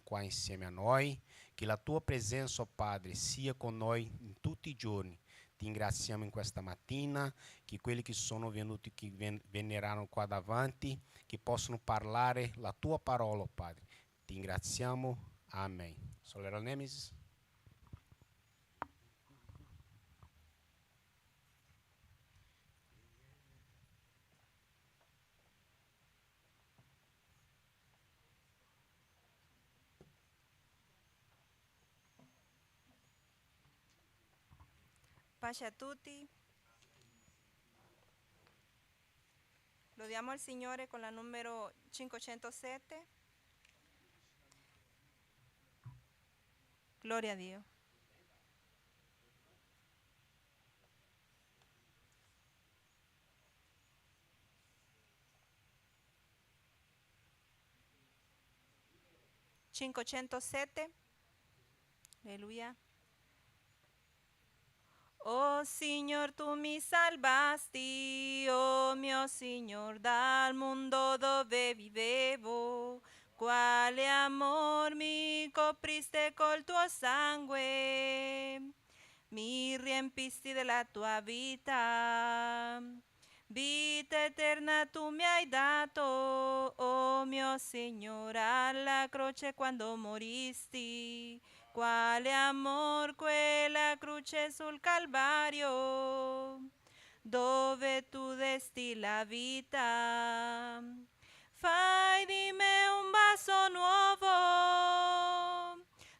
qua insieme a noi, che la tua presenza, oh Padre, sia con noi in tutti i giorni. Ti ringraziamo in questa mattina, che quelli che sono venuti, che verranno qua davanti, che possano parlare la tua parola, oh Padre. Ti ringraziamo. Amen. Solera Nemesis. Pace a tutti. Lodiamo al Signore con la numero 507. Gloria a Dio. (507). Aleluya. Oh Signor, tu mi salvasti, oh mio Signor, dal mondo dove vivevo. Quale amor mi copriste col tuo sangue, mi riempiste della tua vita. Vita eterna tu mi hai dato, oh mio Signore, alla croce quando moristi. Quale amor quella croce sul Calvario, dove tu desti la vita. Fai di me un vaso nuovo,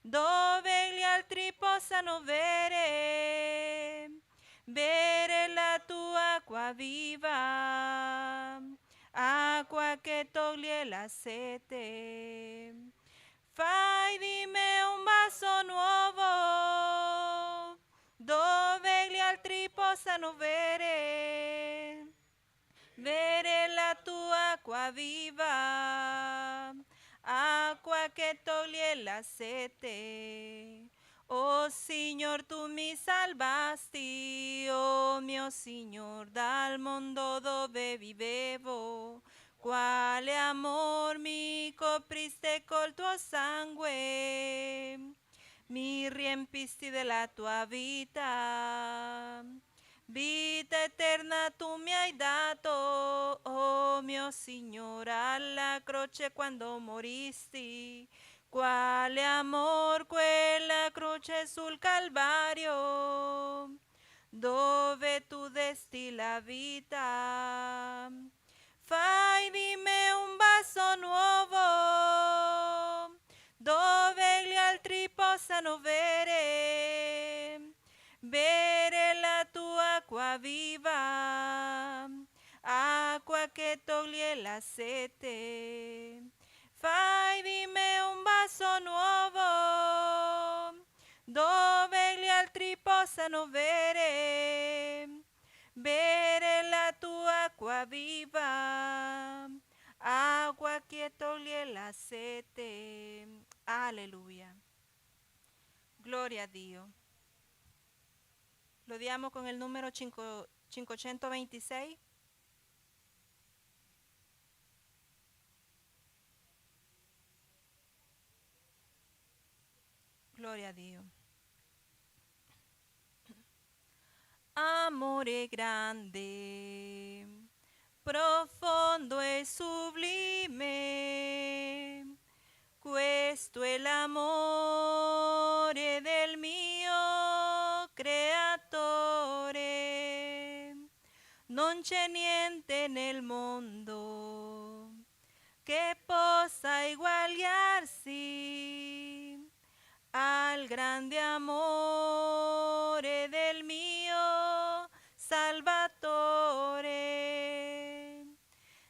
dove gli altri possano bere la tua acqua viva, acqua che toglie la sete. Fai di me un vaso nuovo, dove gli altri possano bere la tua acqua viva, acqua che toglie la sete. Oh Signor, tu mi salvasti, oh mio Signor, dal mondo dove vivevo. Quale amor mi copriste col tuo sangue, mi riempisti della tua vita. Vita eterna tu mi hai dato, oh mio Signore, alla croce quando moristi. Quale amor quella croce sul Calvario, dove tu desti la vita. Fai di me un vaso nuovo, dove gli altri possano bere la tua acqua viva, acqua che toglie la sete. Fai di me un vaso nuovo, dove gli altri possano bere la tua acqua viva, acqua che toglie la sete. Aleluya. Gloria a Dio. Lo diamo con el número 526. Gloria a Dio. Amore grande, profondo e sublime, questo è l'amore del mio creatore. Non c'è niente nel mondo che possa eguagliarsi al grande amore del mio Salvatore.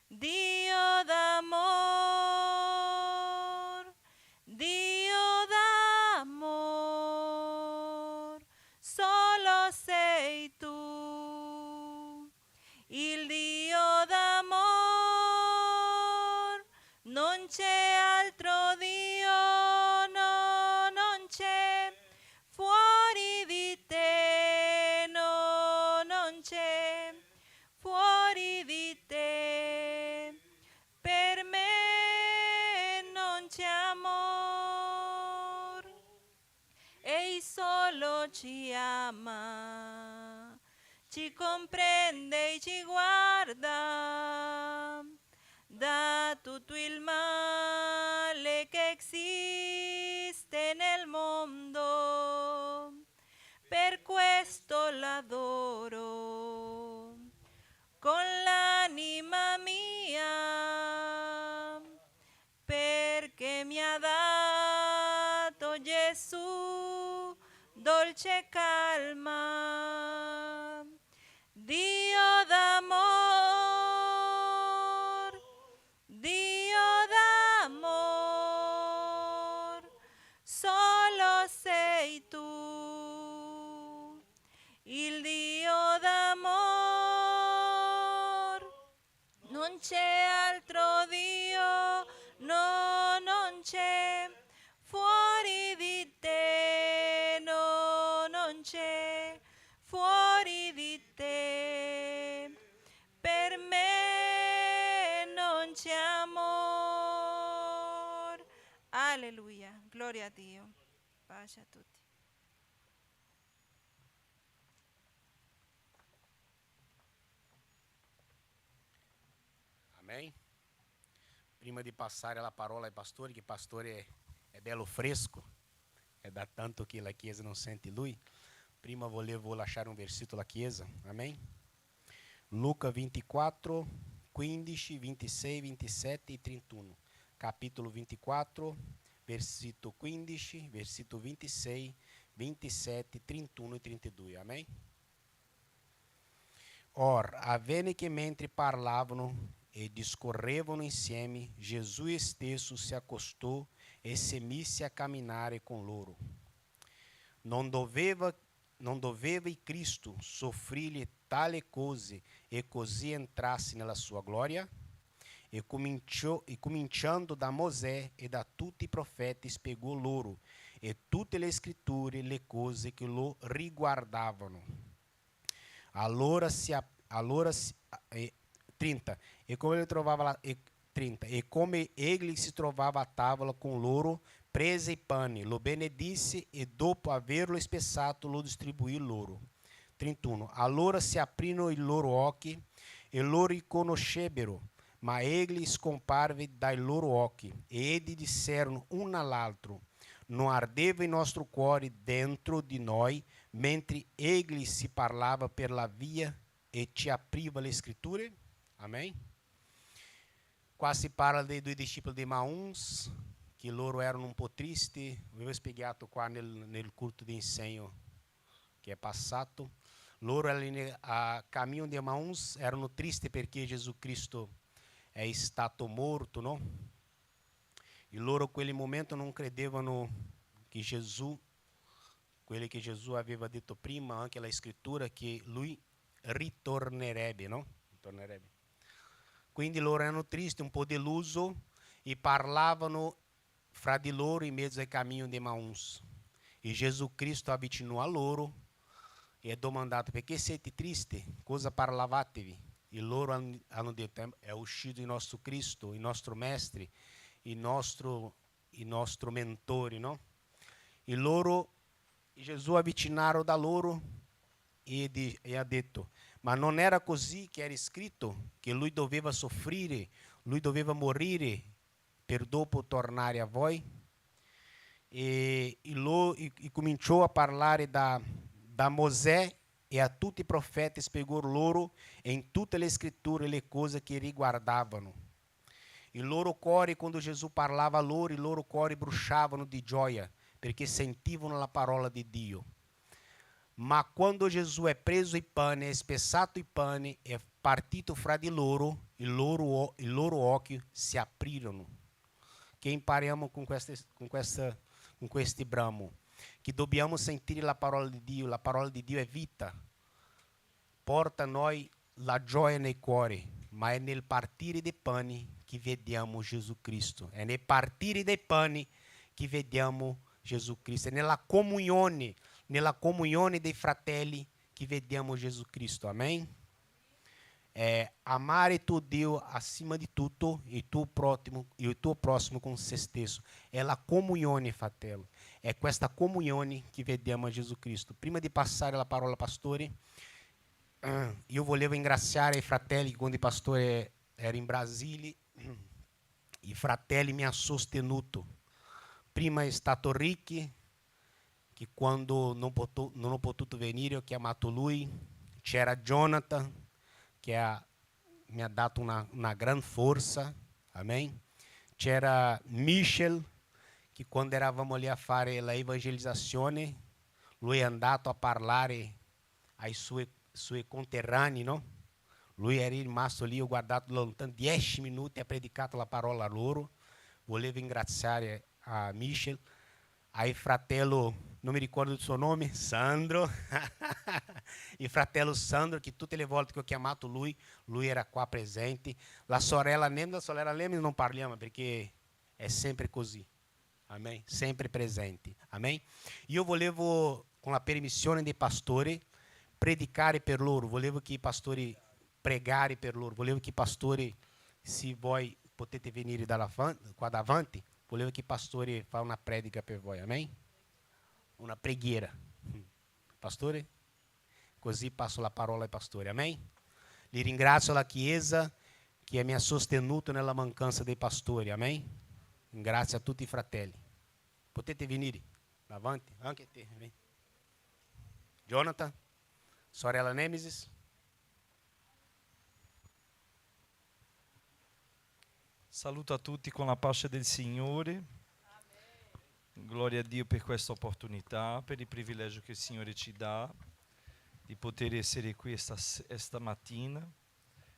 Dio d'amor, Dio d'amor, solo sei tu, il Dio d'amor, non c'è altro Dio, no, non c'è fuori ci ama, ci comprende e ci guarda da tutto il male che esiste nel mondo. Per questo l'adoro con l'anima mia, perché mi ha dato Gesù dolce calma, Dio d'amor, Dio d'amor, solo sei tu, il Dio d'amor. Non c'è altro Dio, no, non c'è fuori di te, no, non c'è fuori di te. Per me non c'è amor. Alleluia, gloria a Dio. Pace a tutti. Amém? Prima di passare la parola ai pastori, che pastore è bello fresco, è da tanto che la chiesa non sente lui. Prima volevo lasciare un versetto alla chiesa, amém? Luca 24, 15, 26, 27 e 31. Capítulo 24, versículo 15, versículo 26, 27, 31 e 32, amém? Ora, avvenne che mentre parlavano e discorrevano insieme, Gesù stesso si accostò e si mise a camminare con loro. Non doveva il Cristo soffrire tale cose e così entrasse nella sua gloria? E cominciando da Mosè e da tutti i profeti spiegò loro e tutte le scritture le cose che lo riguardavano. Allora 30. E come egli si trovava a tavola con loro, prese il pane, lo benedisse e dopo averlo spezzato lo distribuì loro. 31. Allora si aprirono i loro occhi e lo riconoscebbero, ma egli scomparve dai loro occhi e essi disserono uno all'altro: non ardeva il nostro cuore dentro di noi mentre egli si parlava per la via e ci apriva le scritture? Amém? Qua si parla dei due discepoli di Emmaus, che loro erano un po' tristi. Avevo spiegato qua nel culto di insegno che è passato. Loro a cammino di Emmaus erano tristi perché Gesù Cristo è stato morto, no? E loro in quel momento non credevano che Gesù, quello che Gesù aveva detto prima, anche la scrittura, che lui ritornerebbe, no? Ritornerebbe. Quindi loro erano tristi, un po' delusi e parlavano fra di loro in mezzo al cammino di Emmaus. E Gesù Cristo avvicinò a loro e ha domandato: perché siete tristi? Cosa parlavatevi? E loro hanno detto: è uscito il nostro Cristo, il nostro Mestre, il nostro mentore, no? E loro, Gesù avvicinarono da loro e ha detto: ma non era così che era scritto, che lui doveva soffrire, lui doveva morire per dopo tornare a voi? E cominciò a parlare da Mosè e a tutti i profeti, spiegò loro in tutte le scritture le cose che riguardavano. Il loro cuore, quando Gesù parlava a loro, i loro cuori bruciavano di gioia, perché sentivano la parola di Dio. Ma quando Gesù è preso il pane, è spezzato il pane, è partito fra di loro, i loro occhi si aprirono. Che impariamo con questi brano? Che dobbiamo sentire la parola di Dio. La parola di Dio è vita. Porta a noi la gioia nel cuore, ma è nel partire dei pani che vediamo Gesù Cristo. È nel partire dei pani che vediamo Gesù Cristo. È nella comunione dei fratelli che vediamo Gesù Cristo. Amém? é amare tu Dio acima di tutto e il tuo prossimo com se stesso. É la comunione, fratello. É questa comunione che vediamo a Gesù Cristo. Prima di passare la parola, pastore, io volevo ringraziare i fratelli quando il pastore era in Brasile. I fratelli mi hanno sostenuto. Prima è stato Ricky, che quando non ho potuto venire ho chiamato lui. C'era Jonathan, che mi ha dato una gran forza. Amen. C'era Michel, che quando eravamo lì a fare la evangelizzazione, lui è andato a parlare ai suoi conterranei, no? Lui era rimasto lì, ho guardato lontano 10 minuti e ha predicato la parola a loro. Volevo ringraziare a Michel, ai fratello, non mi ricordo il suo nome, Sandro. Il fratello Sandro, che tutte le volte che ho chiamato lui era qua presente. La sorella Nemes non parliamo perché è sempre così. Amém? Sempre presente. Amém? Io volevo, con la permissione dei pastori, predicare per loro. Volevo che i pastori pregare per loro. Volevo che i pastori, se voi potete venire qua davanti, volevo che i pastori facciano una predica per voi. Amém? Una preghiera. Pastore? Così passo la parola ai pastori. Amém? Li ringrazio la Chiesa che mi ha sostenuto nella mancanza dei pastori. Amém? Grazie a tutti i fratelli. Potete venire davanti, anche te. Vem. Jonathan, sorella Nemesis. Saluto a tutti con la pace del Signore. Amen. Gloria a Dio per questa opportunità, per il privilegio che il Signore ci dà di poter essere qui esta mattina,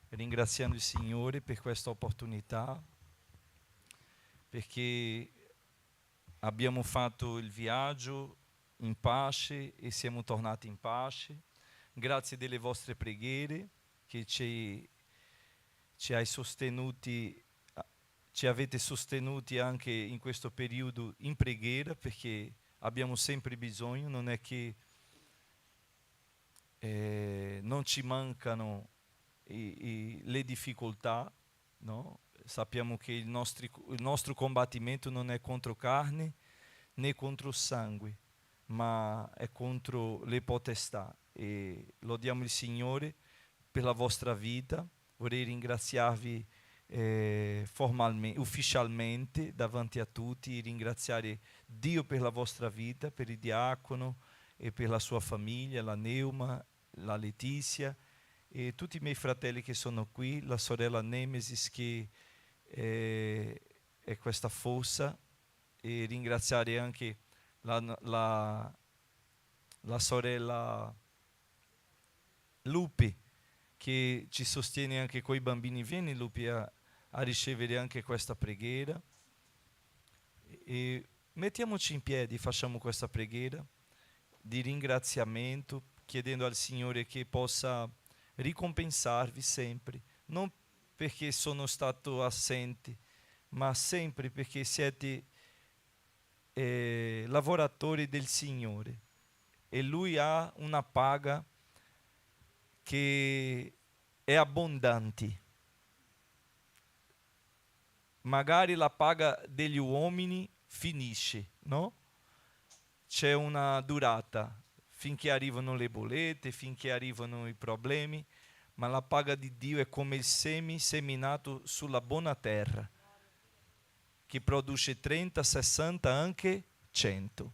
ringraziando il Signore per questa opportunità, perché abbiamo fatto il viaggio in pace e siamo tornati in pace, grazie delle vostre preghiere che ci avete sostenuti anche in questo periodo in preghiera, perché abbiamo sempre bisogno, non è che non ci mancano le difficoltà, no? Sappiamo che il nostro combattimento non è contro carne né contro sangue, ma è contro le potestà. E lodiamo il Signore per la vostra vita. Vorrei ringraziarvi ufficialmente davanti a tutti, ringraziare Dio per la vostra vita, per il diacono e per la sua famiglia, la Neuma, la Letizia e tutti i miei fratelli che sono qui, la sorella Nemesis che è questa fossa, e ringraziare anche la sorella Lupi che ci sostiene anche con i bambini. Vieni Lupi a ricevere anche questa preghiera e mettiamoci in piedi, facciamo questa preghiera di ringraziamento, chiedendo al Signore che possa ricompensarvi sempre, non perché sono stato assente, ma sempre perché siete lavoratori del Signore e Lui ha una paga che è abbondante. Magari la paga degli uomini finisce, no? C'è una durata finché arrivano le bollette, finché arrivano i problemi, ma la paga di Dio è come il seme seminato sulla buona terra, che produce 30, 60, anche 100.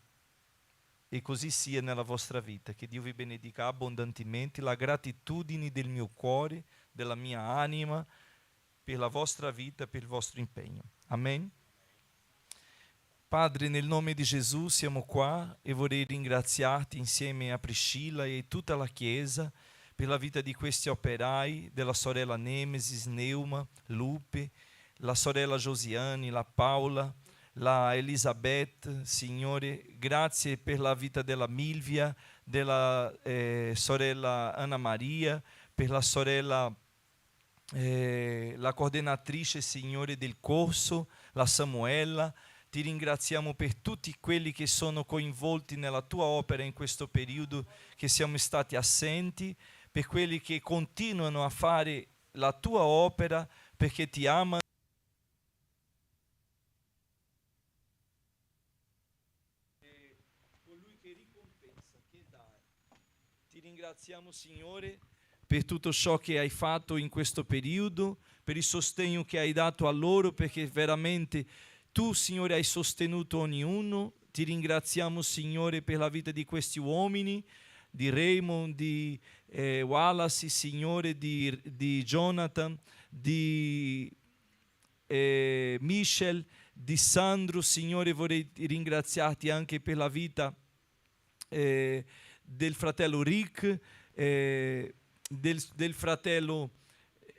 E così sia nella vostra vita, che Dio vi benedica abbondantemente. La gratitudine del mio cuore, della mia anima, per la vostra vita, per il vostro impegno. Amen. Padre, nel nome di Gesù siamo qua e vorrei ringraziarti insieme a Priscilla e tutta la Chiesa per la vita di questi operai, della sorella Nemesis, Neuma, Lupe, la sorella Josiane, la Paula, la Elisabeth. Signore, grazie per la vita della Milvia, della sorella Anna Maria, per la sorella, la coordinatrice, Signore, del corso, la Samuela. Ti ringraziamo per tutti quelli che sono coinvolti nella tua opera in questo periodo che siamo stati assenti, per quelli che continuano a fare la tua opera perché ti ama. Colui che ricompensa, che dà. Ti ringraziamo, Signore, per tutto ciò che hai fatto in questo periodo, per il sostegno che hai dato a loro, perché veramente tu, Signore, hai sostenuto ognuno. Ti ringraziamo, Signore, per la vita di questi uomini, di Raymond, di Wallace, Signore, di Jonathan, di Michel, di Sandro. Signore, vorrei ringraziarti anche per la vita del fratello Rick, del fratello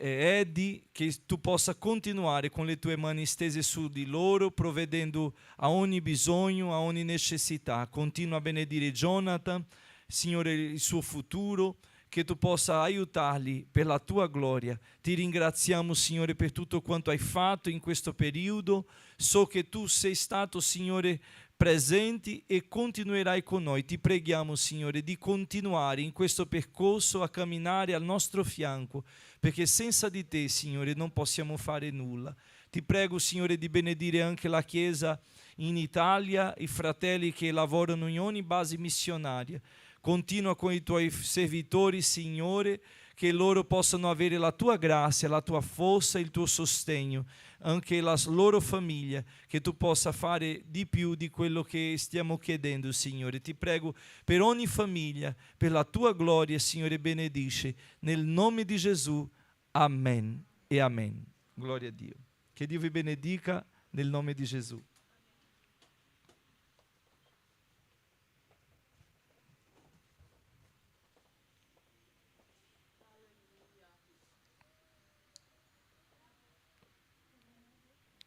Eddie, che tu possa continuare con le tue mani stese su di loro, provvedendo a ogni bisogno, a ogni necessità. Continua a benedire Jonathan, Signore, il suo futuro, che tu possa aiutarli per la tua gloria. Ti ringraziamo, Signore, per tutto quanto hai fatto in questo periodo. So che tu sei stato, Signore, presenti e continuerai con noi. Ti preghiamo, Signore, di continuare in questo percorso a camminare al nostro fianco, perché senza di te, Signore, non possiamo fare nulla. Ti prego, Signore, di benedire anche la Chiesa in Italia, i fratelli che lavorano in ogni base missionaria. Continua con i tuoi servitori, Signore, che loro possano avere la tua grazia, la tua forza, il tuo sostegno, anche la loro famiglia, che tu possa fare di più di quello che stiamo chiedendo, Signore. Ti prego per ogni famiglia, per la tua gloria, Signore, benedici. Nel nome di Gesù, amen e amen. Gloria a Dio. Che Dio vi benedica nel nome di Gesù.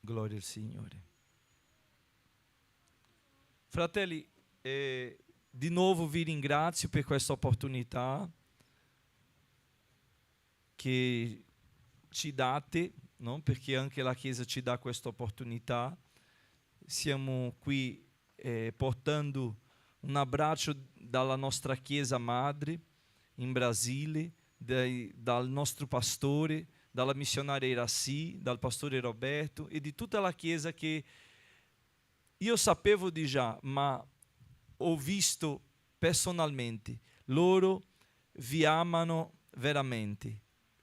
Gloria al Signore. Fratelli, di nuovo vi ringrazio per questa opportunità che ci date, no? Perché anche la Chiesa ci dà questa opportunità. Siamo qui portando un abbraccio dalla nostra Chiesa madre in Brasile, dal nostro pastore, dalla missionaria Iraci, dal pastore Roberto e di tutta la Chiesa che io sapevo di già, ma ho visto personalmente. Loro vi amano veramente,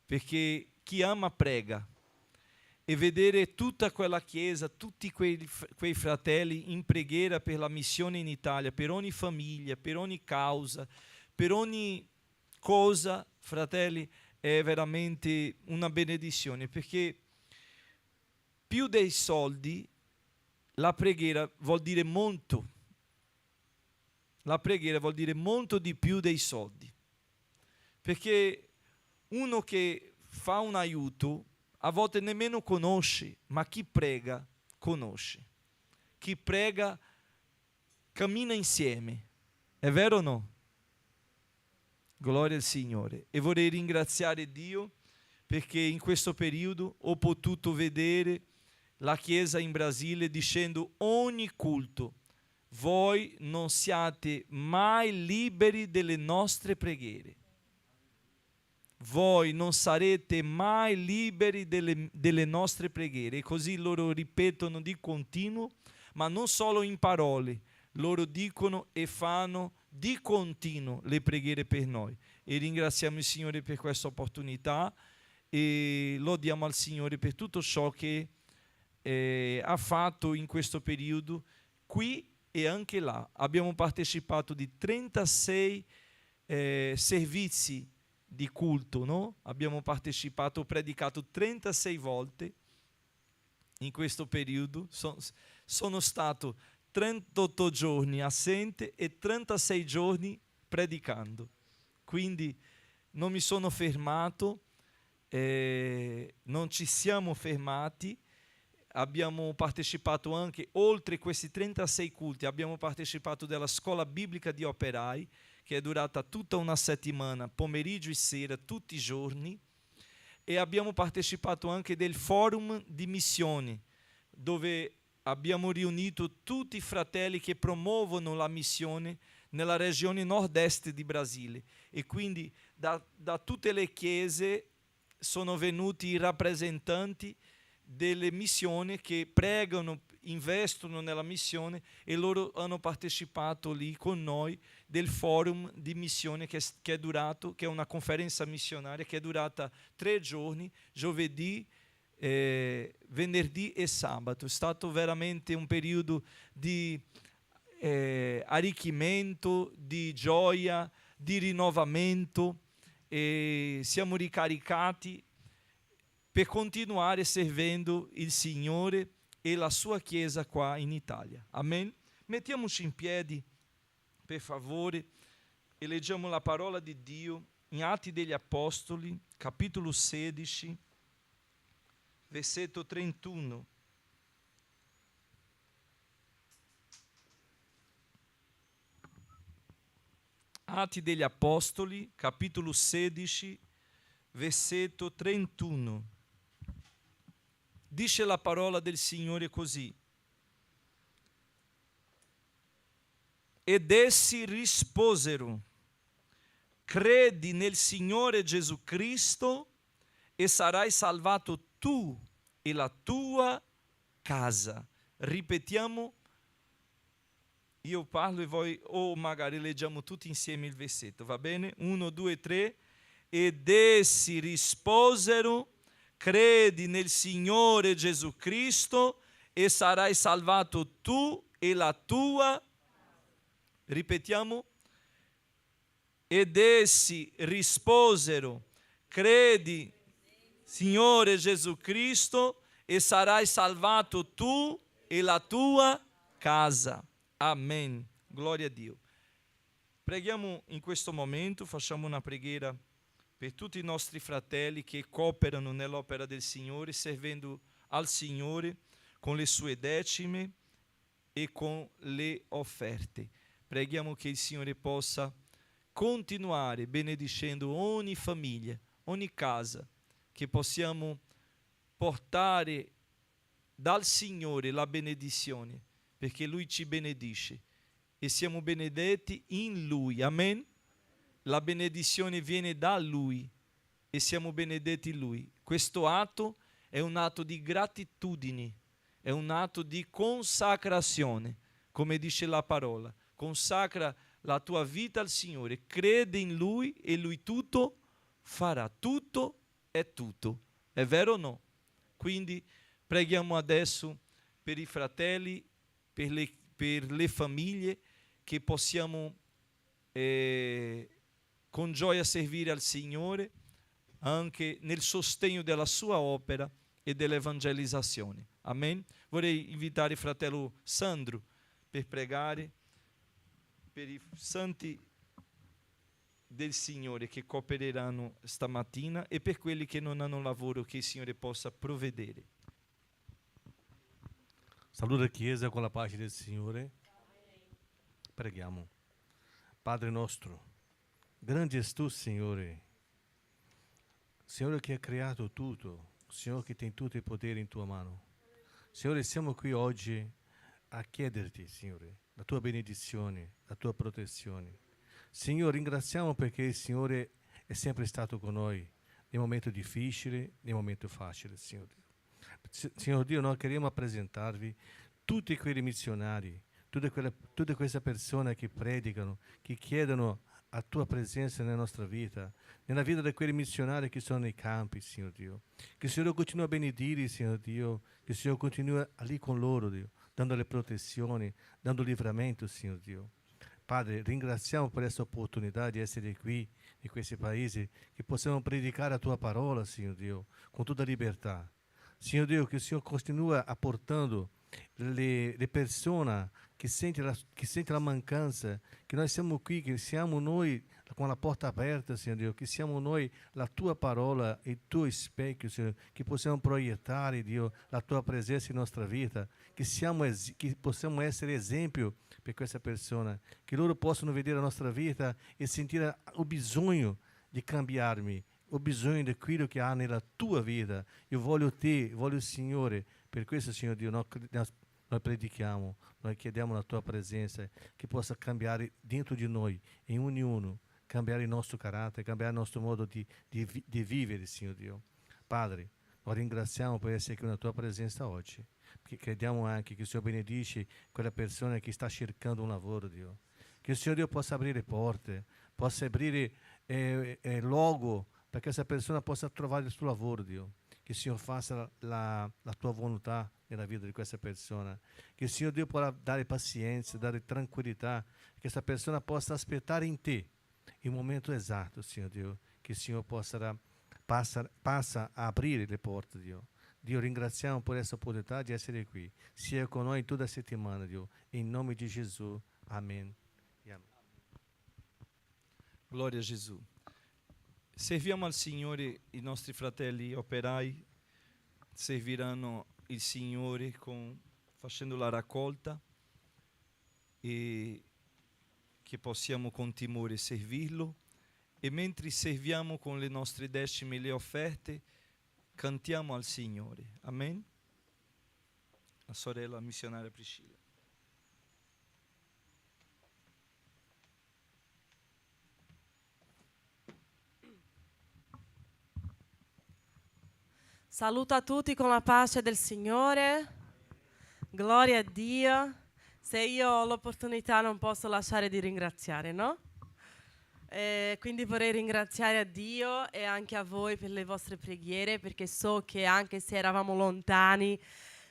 perché chi ama prega. E vedere tutta quella Chiesa, tutti quei fratelli in preghiera per la missione in Italia, per ogni famiglia, per ogni causa, per ogni cosa, fratelli, è veramente una benedizione, perché più dei soldi la preghiera vuol dire molto. La preghiera vuol dire molto di più dei soldi, perché uno che fa un aiuto a volte nemmeno conosce, ma chi prega conosce. Chi prega cammina insieme, è vero o no? Gloria al Signore. E vorrei ringraziare Dio perché in questo periodo ho potuto vedere la Chiesa in Brasile dicendo ogni culto: voi non siate mai liberi delle nostre preghiere. Voi non sarete mai liberi delle nostre preghiere. E così loro ripetono di continuo, ma non solo in parole, loro dicono e fanno di continuo le preghiere per noi. E ringraziamo il Signore per questa opportunità e lodiamo al Signore per tutto ciò che ha fatto in questo periodo qui e anche là. Abbiamo partecipato di 36 servizi di culto, no? Abbiamo partecipato, ho predicato 36 volte in questo periodo. Sono stato 38 giorni assente e 36 giorni predicando. Quindi non mi sono fermato, non ci siamo fermati. Abbiamo partecipato anche, oltre questi 36 culti, abbiamo partecipato della scuola biblica di operai, che è durata tutta una settimana, pomeriggio e sera, tutti i giorni, e abbiamo partecipato anche del forum di missione, dove abbiamo riunito tutti i fratelli che promuovono la missione nella regione nord-est di Brasile, e quindi da tutte le chiese sono venuti i rappresentanti delle missioni che pregano, investono nella missione, e loro hanno partecipato lì con noi del forum di missione che è una conferenza missionaria che è durata 3 giorni, giovedì, venerdì e sabato. È stato veramente un periodo di arricchimento, di gioia, di rinnovamento, e siamo ricaricati per continuare servendo il Signore e la sua Chiesa qua in Italia. Amen? Mettiamoci in piedi, per favore, e leggiamo la parola di Dio in Atti degli Apostoli, capitolo 16, versetto 31. Atti degli Apostoli, capitolo 16, versetto 31. Dice la parola del Signore così: ed essi risposero: credi nel Signore Gesù Cristo e sarai salvato tu e la tua casa. Ripetiamo, io parlo e voi, o magari leggiamo tutti insieme il versetto, va bene? 1, 2, 3. Ed essi risposero: credi nel Signore Gesù Cristo e sarai salvato tu e la tua. Ripetiamo. Ed essi risposero: credi, Signore Gesù Cristo, e sarai salvato tu e la tua casa. Amen. Gloria a Dio. Preghiamo in questo momento, facciamo una preghiera per tutti i nostri fratelli che cooperano nell'opera del Signore, servendo al Signore con le sue decime e con le offerte. Preghiamo che il Signore possa continuare benedicendo ogni famiglia, ogni casa, che possiamo portare dal Signore la benedizione, perché Lui ci benedice e siamo benedetti in Lui. Amen? La benedizione viene da Lui e siamo benedetti in Lui. Questo atto è un atto di gratitudine, è un atto di consacrazione, come dice la parola. Consacra la tua vita al Signore, crede in Lui e Lui tutto farà. Tutto è tutto. È vero o no? Quindi preghiamo adesso per i fratelli, per le famiglie, che possiamo con gioia servire al Signore anche nel sostegno della sua opera e dell'evangelizzazione. Amen? Vorrei invitare il fratello Sandro per pregare per i santi del Signore che coopereranno stamattina e per quelli che non hanno lavoro, che il Signore possa provvedere. Saluta la Chiesa con la pace del Signore. Preghiamo. Padre nostro, grande és tu, Signore. Signore che ha creato tutto, Signore che tem tutto il potere in tua mano. Signore, siamo qui oggi a chiederti, Signore, la tua benedizione, la tua protezione. Signore, ringraziamo perché il Signore è sempre stato con noi nei momenti difficili, nei momenti facili, Signore. Signor Dio, noi queremos presentarvi tutti quei missionari, tutte queste persone che predicano, che chiedono a tua presenza nella nostra vita, nella vita di quei missionari che sono nei campi, Signor Dio. Che il Signore continua a benedire, Signor Dio, che il Signore continua lì con loro, Dio, dando le protezioni, dando livramento, Signor Dio. Padre, ringraziamo per questa opportunità di essere qui, in questi paesi, che possiamo predicare la tua parola, Signor Dio, con tutta libertà. Signor Dio, che il Signore continua apportando le persone che sentono la mancanza, che noi siamo qui, che siamo noi con la porta aperta, Signor Dio, che siamo noi la tua parola e il tuo specchio, Signor, che possiamo proiettare, Dio, la tua presenza in nostra vita, che possiamo essere esempio per questa persona, che loro possano vedere la nostra vita e sentire il bisogno di cambiarmi, ho bisogno di quello che ha nella tua vita. Io voglio te, voglio il Signore. Per questo, Signor Dio, noi predichiamo, noi chiediamo la tua presenza che possa cambiare dentro di noi, in ognuno, cambiare il nostro carattere, cambiare il nostro modo di vivere, Signor Dio. Padre, noi ringraziamo per essere qui nella tua presenza oggi, perché crediamo anche che il Signore benedice quella persona che sta cercando un lavoro, Dio. Che il Signore Dio possa aprire porte, possa aprire luogo perché questa persona possa trovare il suo lavoro, Dio. Che il Signore faccia la tua volontà nella vita di questa persona. Che il Signore Dio possa dare pazienza, dare tranquillità, che questa persona possa aspettare in te il momento esatto, Signore Dio, che il Signore passa a aprire le porte, Dio. Dio, ringraziamo per questa opportunità di essere qui. Sia con noi tutta la settimana, Dio. In nome di Gesù. Amen. Glória a Gesù. Serviamo al Signore, i nostri fratelli operai serviranno il Signore facendo la raccolta e che possiamo con timore servirlo. E mentre serviamo con le nostre decime e le offerte, cantiamo al Signore. Amen? La sorella missionaria Priscilla. Saluto a tutti con la pace del Signore, gloria a Dio. Se io ho l'opportunità non posso lasciare di ringraziare, no? Quindi vorrei ringraziare a Dio e anche a voi per le vostre preghiere, perché so che anche se eravamo lontani,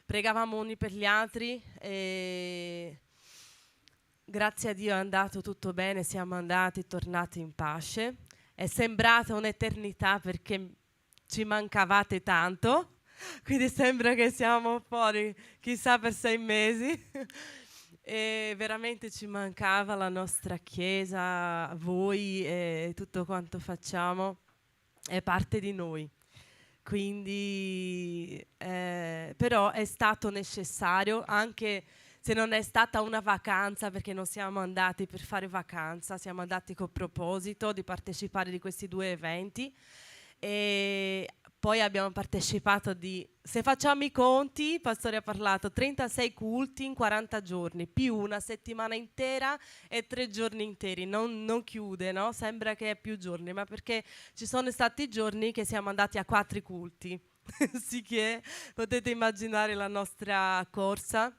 pregavamo uni per gli altri e grazie a Dio è andato tutto bene, siamo andati, tornati in pace. È sembrata un'eternità perché ci mancavate tanto, quindi sembra che siamo fuori chissà per 6 mesi e veramente ci mancava la nostra chiesa, voi e tutto quanto facciamo è parte di noi, quindi però è stato necessario, anche se non è stata una vacanza, perché non siamo andati per fare vacanza, siamo andati con proposito di partecipare di questi 2 eventi. E poi abbiamo partecipato se facciamo i conti, il pastore ha parlato 36 culti in 40 giorni, più una settimana intera e 3 giorni interi, non chiude, no? Sembra che è più giorni, ma perché ci sono stati giorni che siamo andati a 4 culti, sì che potete immaginare la nostra corsa.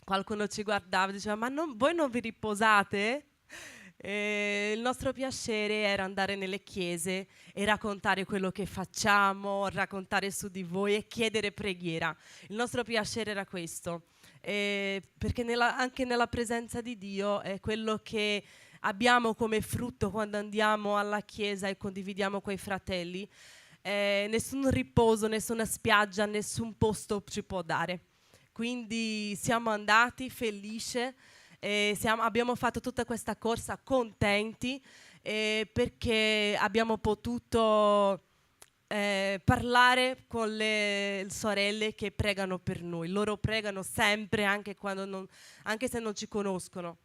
Qualcuno ci guardava e diceva, ma voi non vi riposate? Il nostro piacere era andare nelle chiese e raccontare quello che facciamo, raccontare su di voi e chiedere preghiera. Il nostro piacere era questo, perché anche nella presenza di Dio è quello che abbiamo come frutto quando andiamo alla chiesa e condividiamo coi fratelli. Nessun riposo, nessuna spiaggia, nessun posto ci può dare. Quindi siamo andati felici. Abbiamo fatto tutta questa corsa contenti perché abbiamo potuto parlare con le sorelle che pregano per noi. Loro pregano sempre anche se non ci conoscono.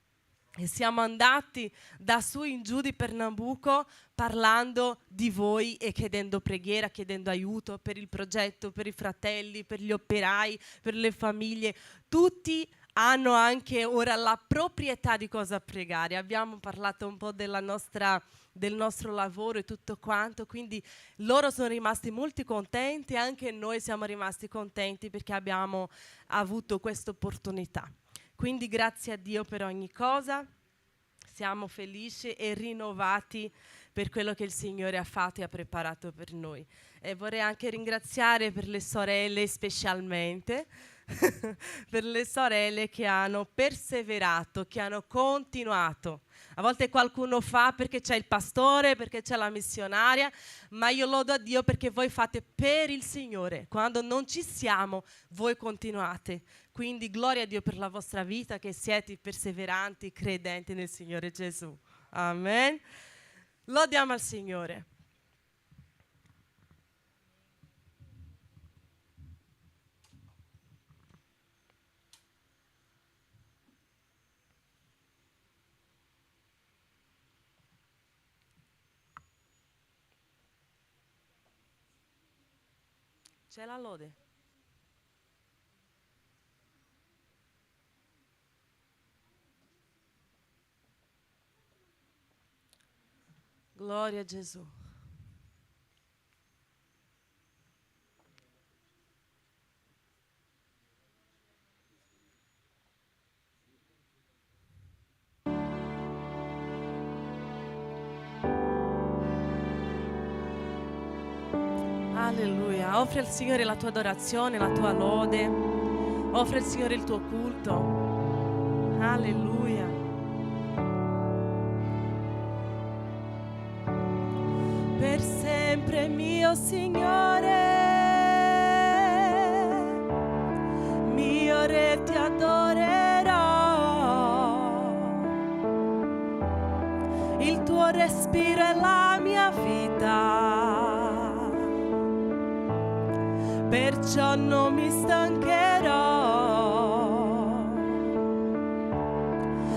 E siamo andati da su in giù di Pernambuco parlando di voi e chiedendo preghiera, chiedendo aiuto per il progetto, per i fratelli, per gli operai, per le famiglie. Tutti hanno anche ora la proprietà di cosa pregare. Abbiamo parlato un po' del nostro lavoro e tutto quanto, quindi loro sono rimasti molto contenti, anche noi siamo rimasti contenti perché abbiamo avuto questa opportunità. Quindi grazie a Dio per ogni cosa, siamo felici e rinnovati per quello che il Signore ha fatto e ha preparato per noi. E vorrei anche ringraziare per le sorelle specialmente, per le sorelle che hanno perseverato, che hanno continuato. A volte qualcuno fa perché c'è il pastore, perché c'è la missionaria, ma io lodo a Dio perché voi fate per il Signore. Quando non ci siamo, voi continuate. Quindi gloria a Dio per la vostra vita, che siete perseveranti, credenti nel Signore Gesù. Amen. Lodiamo al Signore. C'è la lode. Gloria a Gesù. Alleluia. Offri al Signore la tua adorazione, la tua lode. Offri al Signore il tuo culto. Alleluia. Per sempre mio Signore, mio Re, ti adorerò. Il tuo respiro è la mia vita, perciò non mi stancherò.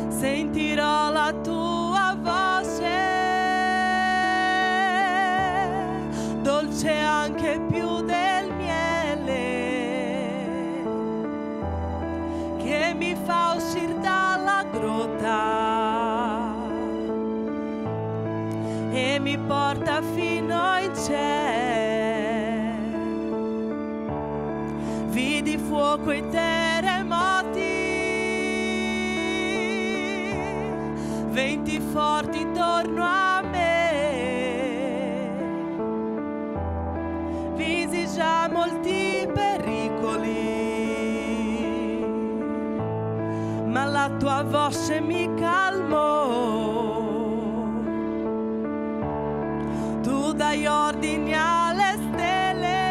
Sentirò la tua voce, dolce anche più del miele, che mi fa uscire dalla grotta e mi porta fino in cielo. Vidi fuoco e terremoti, venti forti intorno a me. Visi già molti pericoli, ma la tua voce mi calmò. Tu dai ordini alle stelle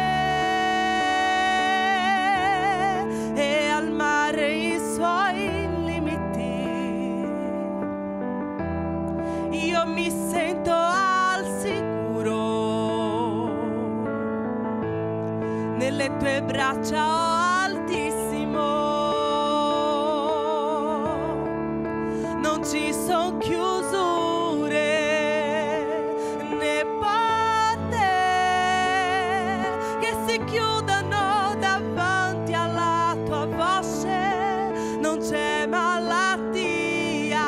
e al mare i suoi limiti. Io mi sento al sicuro nelle tue braccia, oh Altissimo. Non ci son chiusure né porte che si chiudano davanti alla tua voce. Non c'è malattia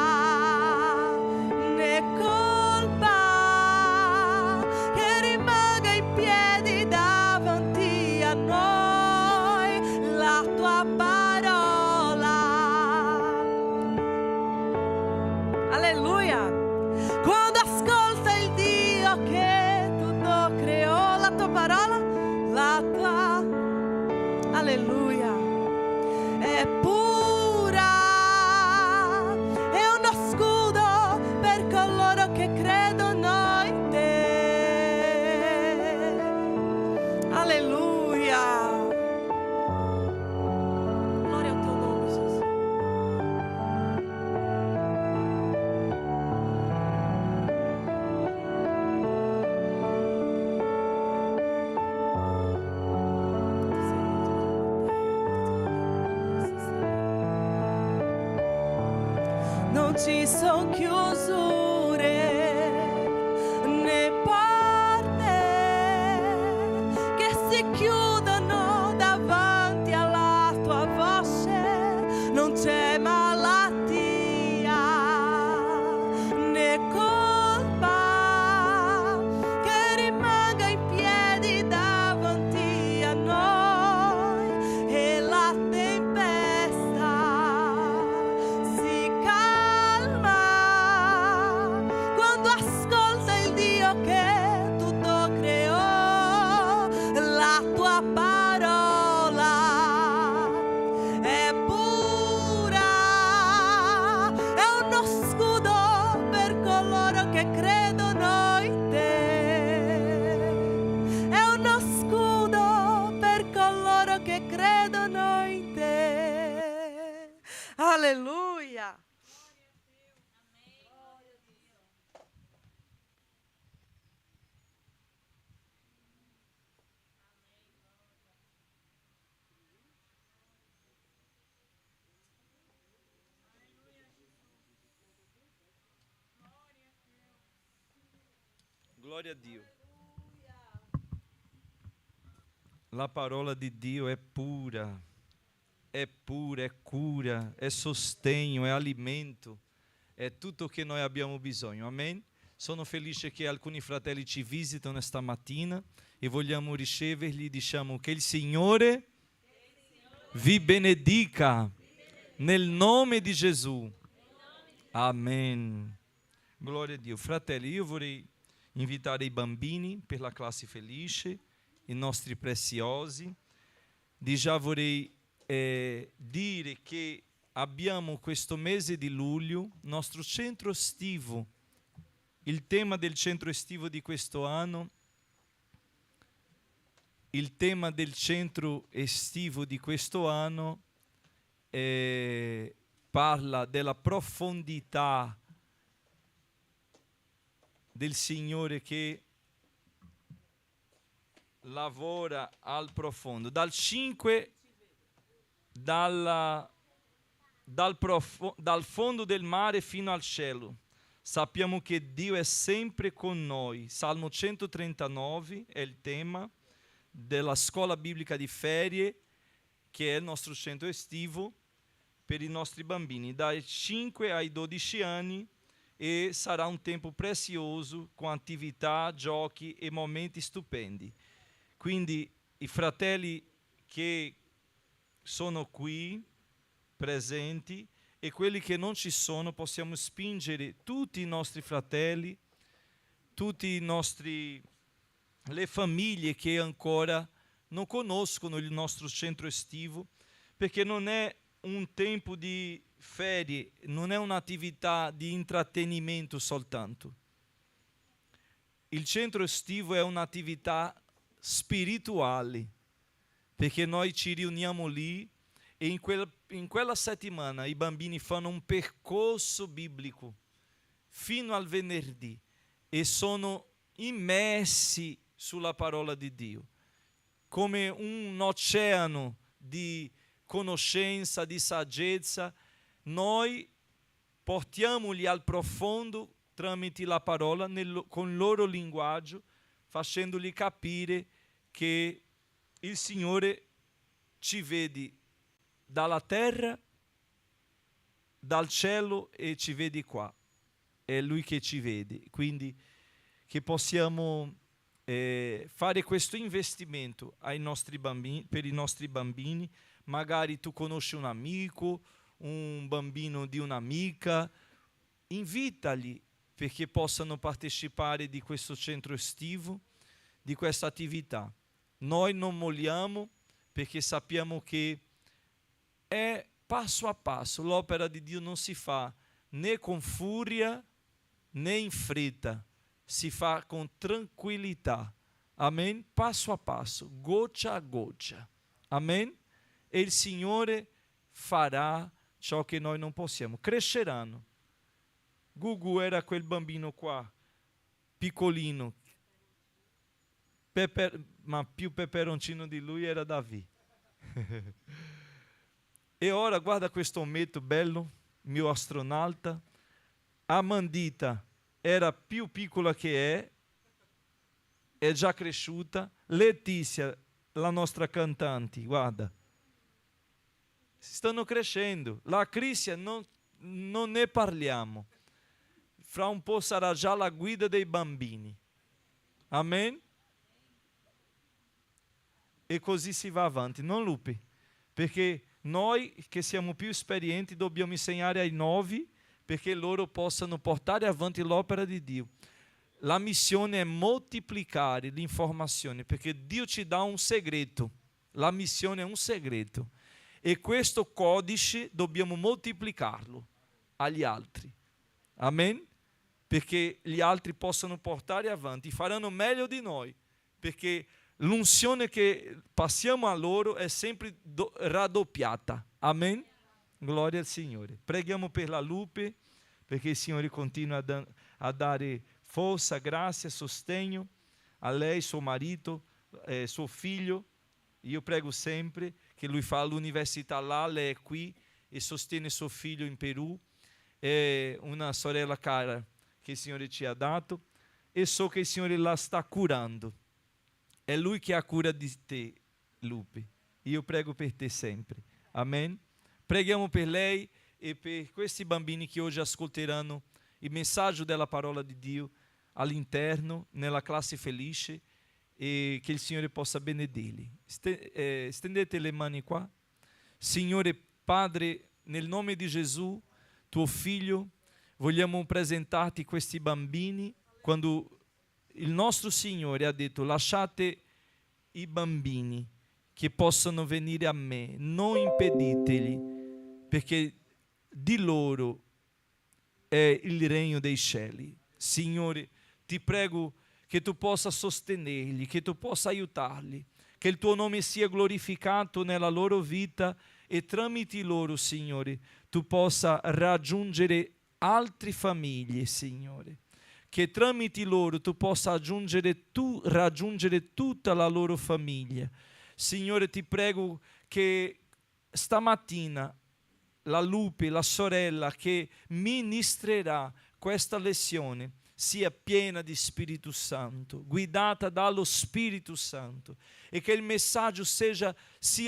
né colpa che rimanga in piedi davanti a noi. La tua parola, alleluia. Quando ascolta il Dio che tutto creò, la tua parola, la tua, alleluia, è pura, è uno scudo per coloro che credono in te. Alleluia. Gloria al tuo nome, Gesù. Non ci son chiusure né porte che si chiudono davanti alla tua voce. Non c'è malattia né colpa che rimanga in piedi davanti a noi. E la tempesta si calma quando ascolta il Dio che tutto creò. La tua parola è pura, è uno scudo per coloro che credono in te. È uno scudo per coloro che credono in te. Alleluia. Glória a Dio. La parola di Dio è pura, è cura, è sostegno, è alimento, è tutto che noi abbiamo bisogno. Amen? Sono felice che alcuni fratelli ci visitano stamattina e vogliamo riceverli. Diciamo che il Signore vi benedica nel nome di Gesù. Amen. Glória a Dio. Fratelli, io vorrei invitare i bambini per la classe felice i nostri preziosi. Di già vorrei dire che abbiamo questo mese di luglio, nostro centro estivo. Il tema del centro estivo di questo anno, parla della profondità del Signore che lavora al profondo. Dal fondo del mare fino al cielo. Sappiamo che Dio è sempre con noi. Salmo 139 è il tema della scuola biblica di ferie, che è il nostro centro estivo per i nostri bambini, dai 5 ai 12 anni, e sarà un tempo prezioso con attività, giochi e momenti stupendi. Quindi i fratelli che sono qui presenti e quelli che non ci sono, possiamo spingere tutti i nostri fratelli, le famiglie che ancora non conoscono il nostro centro estivo, perché non è un tempo di ferie, non è un'attività di intrattenimento soltanto. Il centro estivo è un'attività spirituale, perché noi ci riuniamo lì e in quella settimana i bambini fanno un percorso biblico fino al venerdì e sono immersi sulla parola di Dio, come un oceano di conoscenza, di saggezza. Noi portiamoli al profondo tramite la parola, con il loro linguaggio, facendoli capire che il Signore ci vede dalla terra, dal cielo, e ci vede qua. È Lui che ci vede. Quindi che possiamo fare questo investimento ai nostri bambini, per i nostri bambini. Magari tu conosci un amico, un bambino di un'amica, invitali perché possano partecipare di questo centro estivo, di questa attività. Noi non molliamo perché sappiamo che è passo a passo. L'opera di Dio non si fa né con furia né in fretta, si fa con tranquillità. Amen? Passo a passo, goccia a goccia. Amen? E il Signore farà ciò che noi non possiamo. Cresceranno. Gugu era quel bambino qua, piccolino, ma più peperoncino di lui era Davi. E ora guarda questo ometto bello, mio astronauta. Amandita era più piccola che è già cresciuta. Letizia, la nostra cantante, guarda, stanno crescendo. La Cristian non ne parliamo. Fra un po' sarà già la guida dei bambini. Amen? E così si va avanti, non Lupi? Perché noi che siamo più esperienti dobbiamo insegnare ai nuovi perché loro possano portare avanti l'opera di Dio. La missione è moltiplicare l'informazione, perché Dio ci dà un segreto. La missione è un segreto. E questo codice dobbiamo moltiplicarlo agli altri. Amen? Perché gli altri possano portare avanti, faranno meglio di noi, perché l'unzione che passiamo a loro è sempre raddoppiata. Amen? Gloria al Signore. Preghiamo per la Lupe, perché il Signore continua a dare forza, grazia, sostegno a lei, suo marito, suo figlio. Io prego sempre che lui fa l'università là, lei è qui e sostiene suo figlio in Perù. È una sorella cara che il Signore ci ha dato e so che il Signore la sta curando. È Lui che ha cura di te, Lupe. Io prego per te sempre. Amen. Preghiamo per lei e per questi bambini che oggi ascolteranno il messaggio della parola di Dio all'interno, nella classe felice, e che il Signore possa benedirli. Stendete le mani qua. Signore Padre, nel nome di Gesù, tuo Figlio, vogliamo presentarti questi bambini quando il nostro Signore ha detto: lasciate i bambini che possano venire a me, non impediteli, perché di loro è il regno dei cieli. Signore, ti prego che tu possa sostenerli, che tu possa aiutarli, che il tuo nome sia glorificato nella loro vita e tramite loro, Signore, tu possa raggiungere altre famiglie, Signore. Che tramite loro tu possa raggiungere tutta la loro famiglia. Signore, ti prego che stamattina la Lupe, la sorella che ministrerà questa lezione, sia piena di Spirito Santo, guidata dallo Spirito Santo, e che il messaggio sia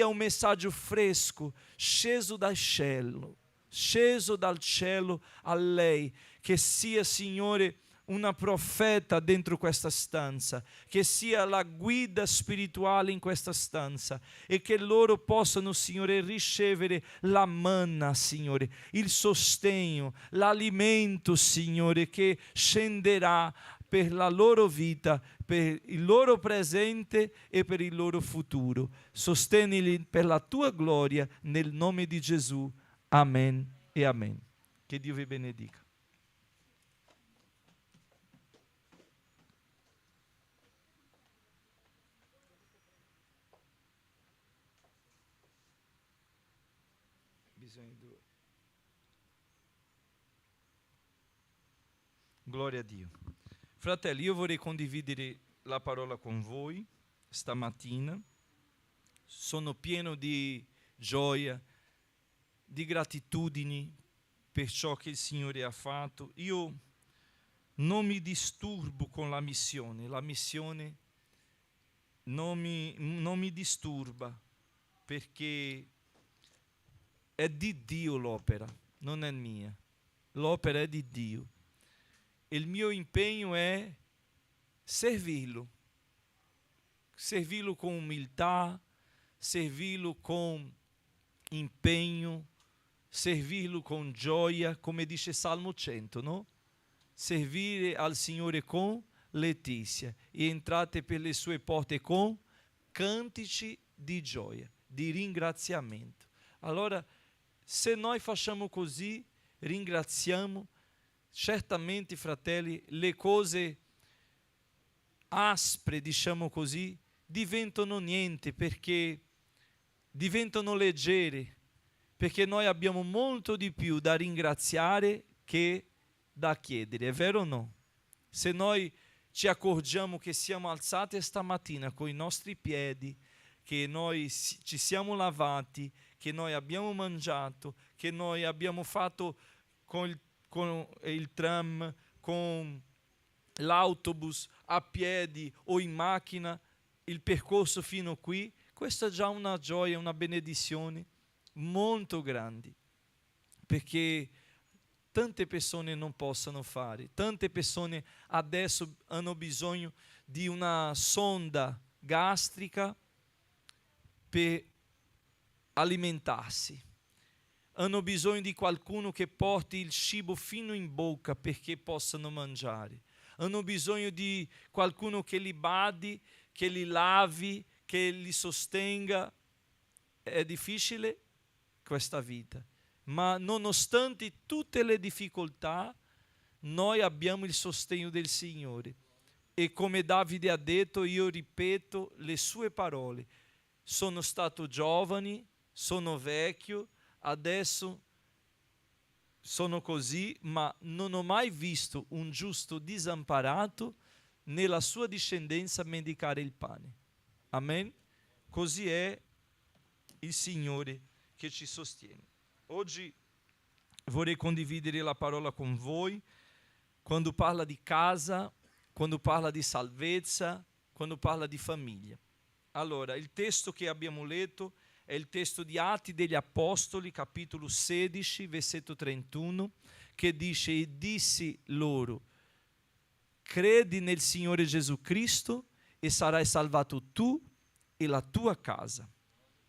un messaggio fresco, sceso dal cielo a lei, che sia, Signore, una profeta dentro questa stanza, che sia la guida spirituale in questa stanza, e che loro possano, Signore, ricevere la manna, Signore, il sostegno, l'alimento, Signore, che scenderà per la loro vita, per il loro presente e per il loro futuro. Sostenili per la tua gloria, nel nome di Gesù. Amen e amen. Che Dio vi benedica. Gloria a Dio. Fratelli, io vorrei condividere la parola con voi stamattina. Sono pieno di gioia, di gratitudine per ciò che il Signore ha fatto. Io non mi disturbo con la missione non mi disturba, perché è di Dio l'opera, non è mia. L'opera è di Dio. Il mio impegno è servirlo con umiltà, servirlo con impegno, servirlo con gioia, come dice Salmo 100, no? Servire al Signore con letizia e entrate per le sue porte con cantici di gioia, di ringraziamento. Allora, se noi facciamo così, ringraziamo, certamente, fratelli, le cose aspre, diciamo così, diventano niente, perché diventano leggere, perché noi abbiamo molto di più da ringraziare che da chiedere, è vero o no? Se noi ci accorgiamo che siamo alzati stamattina con i nostri piedi, che noi ci siamo lavati, che noi abbiamo mangiato, che noi abbiamo fatto con il tram, con l'autobus, a piedi o in macchina, il percorso fino qui, questa è già una gioia, una benedizione molto grande, perché tante persone non possono fare, tante persone adesso hanno bisogno di una sonda gastrica per alimentarsi. Hanno bisogno di qualcuno che porti il cibo fino in bocca perché possano mangiare. Hanno bisogno di qualcuno che li badi, che li lavi, che li sostenga. È difficile questa vita, ma nonostante tutte le difficoltà, noi abbiamo il sostegno del Signore. E come Davide ha detto, io ripeto le sue parole: sono stato giovane, sono vecchio, adesso sono così, ma non ho mai visto un giusto disamparato nella sua discendenza mendicare il pane. Amen? Così è il Signore che ci sostiene. Oggi vorrei condividere la parola con voi quando parla di casa, quando parla di salvezza, quando parla di famiglia. Allora, il testo che abbiamo letto è il testo di Atti degli Apostoli, capitolo 16, versetto 31, che dice: e dissi loro, credi nel Signore Gesù Cristo e sarai salvato tu e la tua casa.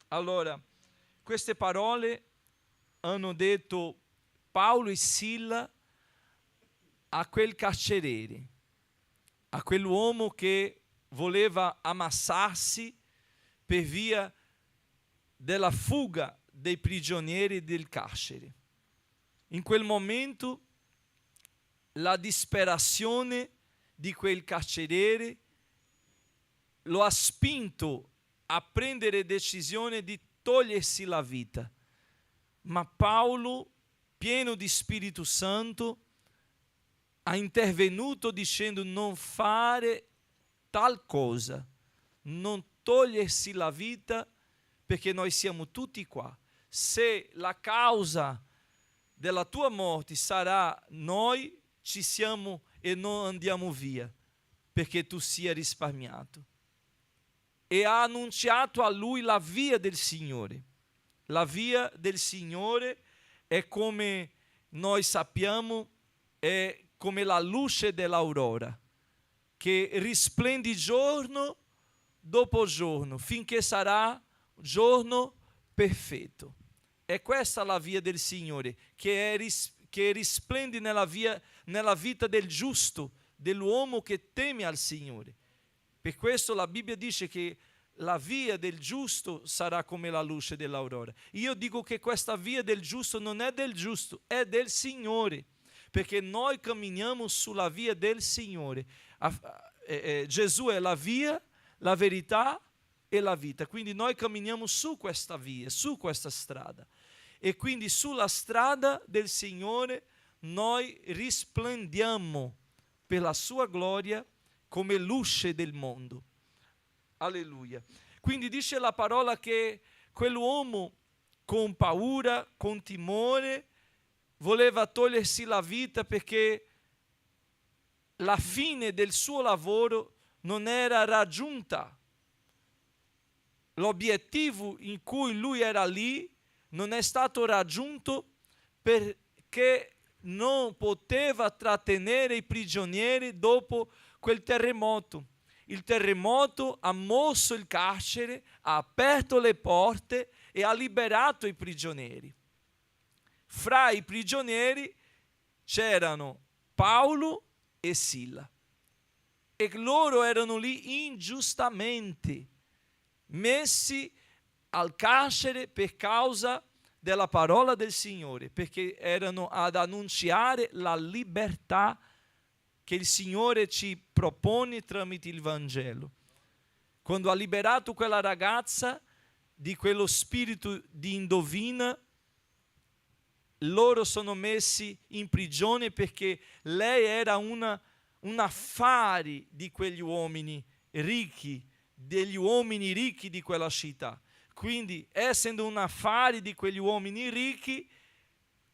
Allora, queste parole hanno detto Paolo e Sila a quel carceriere, a quell'uomo che voleva ammassarsi per via della fuga dei prigionieri del carcere. In quel momento la disperazione di quel carceriere lo ha spinto a prendere decisione di togliersi la vita. Ma Paolo, pieno di Spirito Santo, ha intervenuto dicendo: non fare tal cosa, non togliersi la vita, perché noi siamo tutti qua. Se la causa della tua morte sarà noi, ci siamo e non andiamo via, perché tu sia risparmiato. E ha annunciato a lui la via del Signore. La via del Signore è, come noi sappiamo, è come la luce dell'aurora, che risplende giorno dopo giorno, finché sarà giorno perfetto. È questa la via del Signore, che risplende nella vita del giusto, dell'uomo che teme al Signore. Per questo la Bibbia dice che la via del giusto sarà come la luce dell'aurora. Io dico che questa via del giusto non è del giusto, è del Signore, perché noi camminiamo sulla via del Signore. Gesù è la via, la verità e la vita. Quindi noi camminiamo su questa via, su questa strada. E quindi sulla strada del Signore noi risplendiamo per la sua gloria come luce del mondo. Alleluia. Quindi dice la parola che quell'uomo con paura, con timore, voleva togliersi la vita perché la fine del suo lavoro non era raggiunta. L'obiettivo in cui lui era lì non è stato raggiunto perché non poteva trattenere i prigionieri dopo quel terremoto. Il terremoto ha mosso il carcere, ha aperto le porte e ha liberato i prigionieri. Fra i prigionieri c'erano Paolo e Sila, e loro erano lì ingiustamente messi al carcere per causa della parola del Signore, perché erano ad annunciare la libertà che il Signore ci propone tramite il Vangelo. Quando ha liberato quella ragazza di quello spirito di indovina, loro sono messi in prigione perché lei era un affare di quegli uomini ricchi, degli uomini ricchi di quella città. Quindi, essendo un affare di quegli uomini ricchi,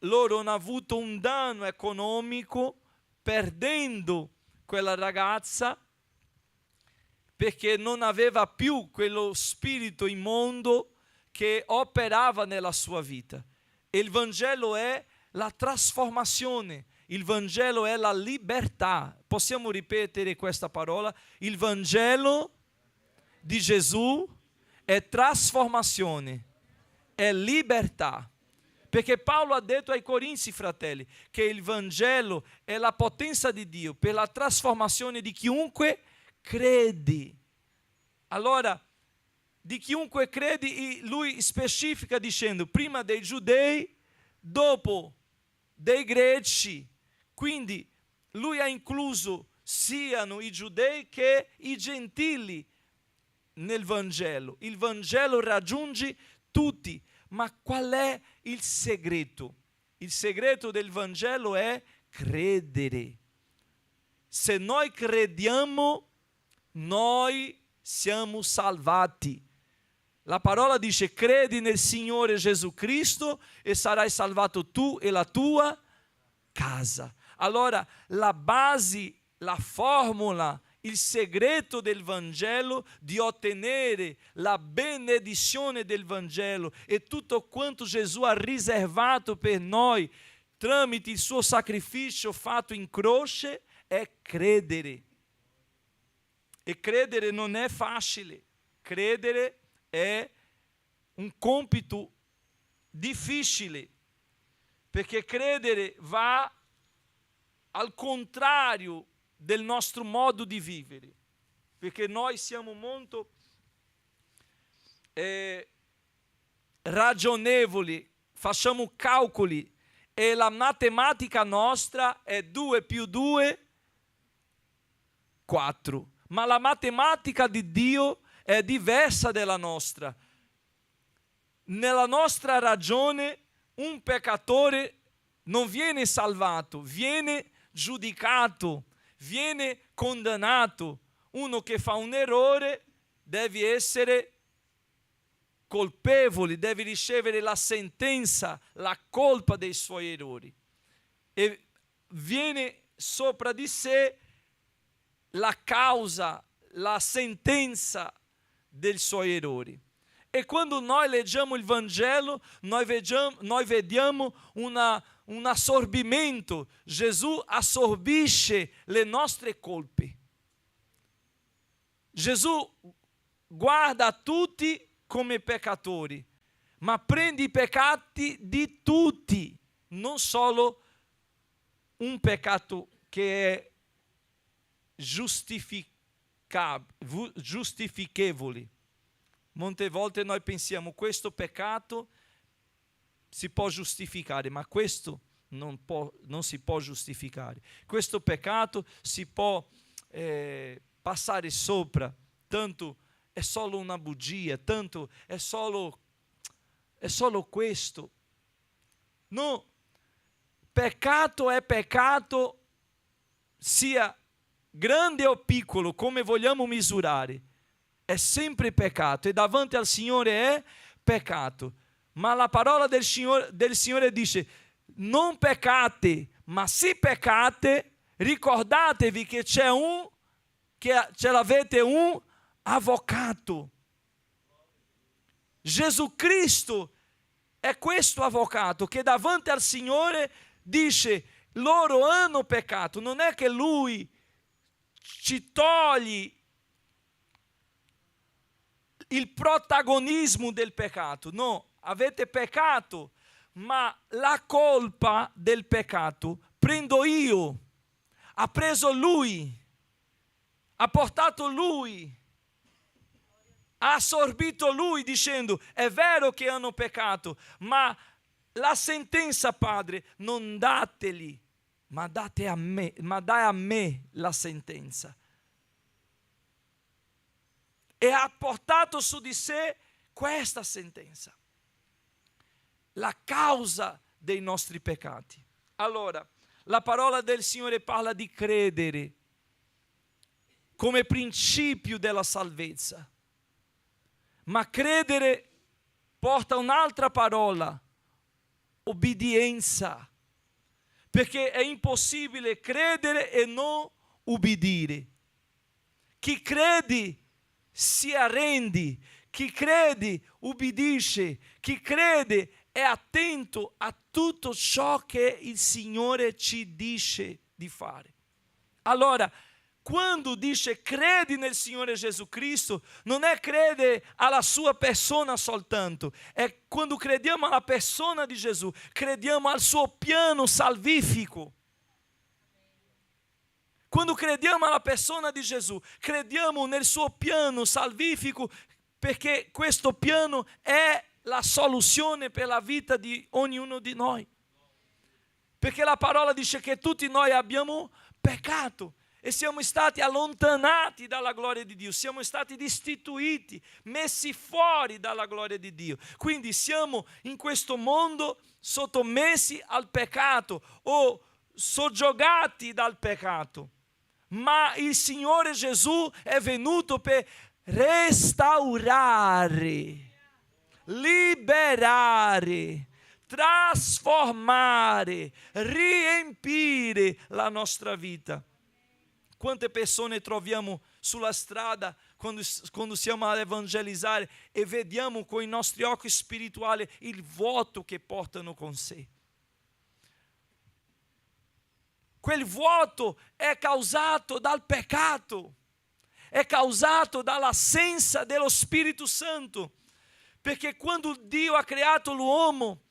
loro hanno avuto un danno economico perdendo quella ragazza, perché non aveva più quello spirito immondo che operava nella sua vita. E il Vangelo è la trasformazione, il Vangelo è la libertà. Possiamo ripetere questa parola? Il Vangelo di Gesù è trasformazione, è libertà. Perché Paolo ha detto ai Corinzi, fratelli, che il Vangelo è la potenza di Dio per la trasformazione di chiunque crede. Allora, di chiunque crede, lui specifica dicendo prima dei giudei, dopo dei greci. Quindi lui ha incluso siano i giudei che i gentili nel Vangelo. Il Vangelo raggiunge tutti. Ma qual è il segreto? Il segreto del Vangelo è credere. Se noi crediamo, noi siamo salvati. La parola dice: credi nel Signore Gesù Cristo e sarai salvato tu e la tua casa. Allora la base, la formula, il segreto del Vangelo, di ottenere la benedizione del Vangelo e tutto quanto Gesù ha riservato per noi tramite il suo sacrificio fatto in croce, è credere. E credere non è facile. Credere è un compito difficile, perché credere va al contrario del nostro modo di vivere, perché noi siamo molto ragionevoli, facciamo calcoli e la matematica nostra è 2 più 2, 4. Ma la matematica di Dio è diversa dalla nostra. Nella nostra ragione un peccatore non viene salvato, viene giudicato, viene condannato. Uno che fa un errore deve essere colpevole, deve ricevere la sentenza, la colpa dei suoi errori. E viene sopra di sé la causa, la sentenza dei suoi errori. E quando noi leggiamo il Vangelo, noi vediamo un assorbimento. Gesù assorbisce le nostre colpe. Gesù guarda tutti come peccatori, ma prende i peccati di tutti, non solo un peccato che è giustificabile. Molte volte noi pensiamo questo peccato si può giustificare, ma questo non si può giustificare. Questo peccato si può passare sopra, tanto è solo una bugia, tanto è solo questo. No, peccato è peccato, sia grande o piccolo, come vogliamo misurare, è sempre peccato e davanti al Signore è peccato. Ma la parola del Signore dice: non peccate, ma se peccate, ricordatevi che ce l'avete un avvocato. Gesù Cristo è questo avvocato che davanti al Signore dice: loro hanno peccato. Non è che Lui ci toglie il protagonismo del peccato. No, avete peccato, ma la colpa del peccato prendo io. Ha preso Lui, ha portato Lui, ha assorbito Lui dicendo: è vero che hanno peccato, ma la sentenza, Padre, non dateli, ma date a me, ma dai a me la sentenza. E ha portato su di sé questa sentenza, la causa dei nostri peccati. Allora, la parola del Signore parla di credere come principio della salvezza, ma credere porta un'altra parola: obbedienza, perché è impossibile credere e non ubbidire. Chi crede si arrende, chi crede ubbidisce, chi crede è attento a tutto ciò che il Signore ci dice di fare. Allora, quando dice credi nel Signore Gesù Cristo, non è credere alla sua persona soltanto, è quando crediamo alla persona di Gesù, crediamo al suo piano salvifico. Quando crediamo alla persona di Gesù, crediamo nel suo piano salvifico, perché questo piano è la soluzione per la vita di ognuno di noi. Perché la parola dice che tutti noi abbiamo peccato e siamo stati allontanati dalla gloria di Dio, siamo stati destituiti, messi fuori dalla gloria di Dio. Quindi siamo in questo mondo sottomessi al peccato o soggiogati dal peccato. Ma il Signore Gesù è venuto per restaurare, liberare, trasformare, riempire la nostra vita. Quante persone troviamo sulla strada quando siamo a evangelizzare e vediamo con i nostri occhi spirituali il vuoto che portano con sé. Quel vuoto è causato dal peccato, è causato dall'assenza dello Spirito Santo, perché quando Dio ha creato l'uomo,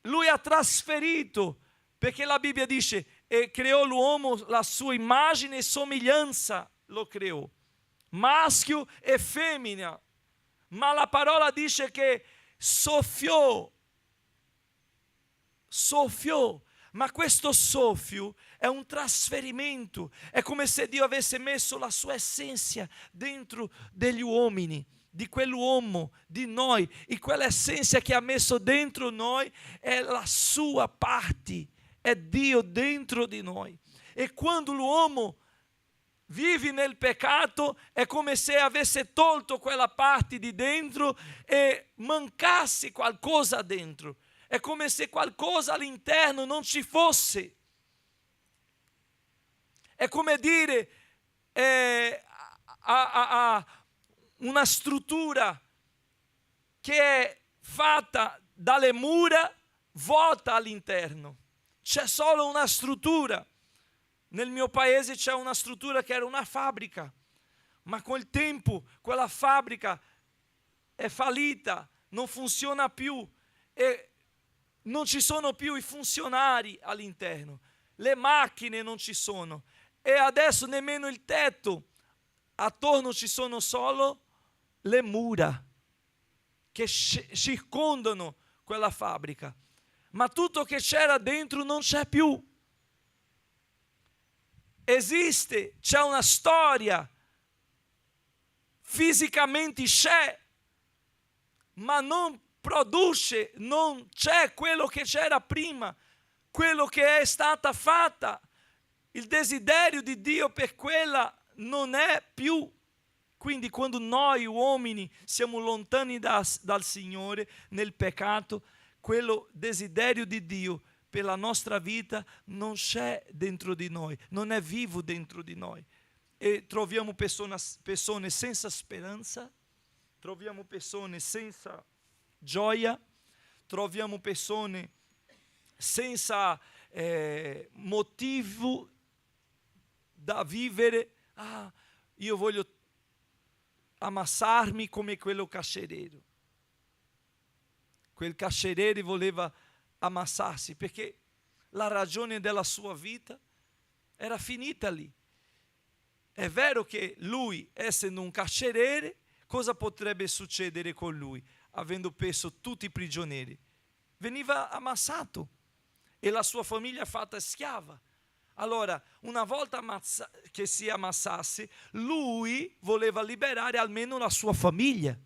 Lui ha trasferito, perché la Bibbia dice, e creò l'uomo la sua immagine e somiglianza, lo creò, maschio e femmina, ma la parola dice che soffiò. Ma questo soffio è un trasferimento, è come se Dio avesse messo la sua essenza dentro degli uomini, di quell'uomo, di noi, e quell'essenza che ha messo dentro noi è la sua parte, è Dio dentro di noi. E quando l'uomo vive nel peccato è come se avesse tolto quella parte di dentro e mancasse qualcosa dentro. È come se qualcosa all'interno non ci fosse. È come dire, ha una struttura che è fatta dalle mura vuota all'interno. C'è solo una struttura. Nel mio paese c'è una struttura che era una fabbrica, ma col tempo quella fabbrica è fallita, non funziona più e non ci sono più i funzionari all'interno, le macchine non ci sono e adesso nemmeno il tetto, attorno ci sono solo le mura che circondano quella fabbrica, ma tutto che c'era dentro non c'è più. Esiste, c'è una storia, fisicamente c'è, ma non produce, non c'è quello che c'era prima, quello che è stata fatta. Il desiderio di Dio per quella non è più. Quindi quando noi uomini siamo lontani dal Signore nel peccato, quello desiderio di Dio per la nostra vita non c'è dentro di noi, non è vivo dentro di noi. E troviamo persone senza speranza, troviamo persone senza gioia, troviamo persone senza motivo da vivere. Io voglio ammassarmi come quello carcereiro. Quel carcereiro voleva ammassarsi perché la ragione della sua vita era finita lì. È vero che lui, essendo un carceriere, cosa potrebbe succedere con lui? Avendo perso tutti i prigionieri, veniva ammassato e la sua famiglia fatta schiava. Allora, una volta che si ammassasse, lui voleva liberare almeno la sua famiglia.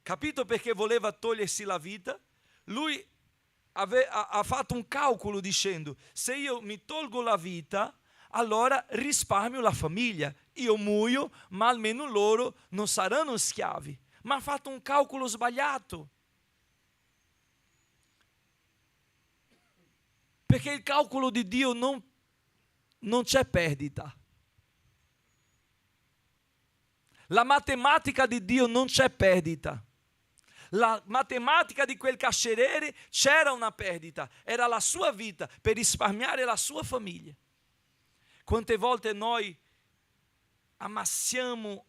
Capito perché voleva togliersi la vita? Lui ha fatto un calcolo dicendo: se io mi tolgo la vita, allora risparmio la famiglia. Io muoio, ma almeno loro non saranno schiavi. Ma ha fatto un calcolo sbagliato. Perché il calcolo di Dio non c'è perdita. La matematica di Dio non c'è perdita. La matematica di quel carceriere c'era una perdita, era la sua vita per risparmiare la sua famiglia. Quante volte noi ammassiamo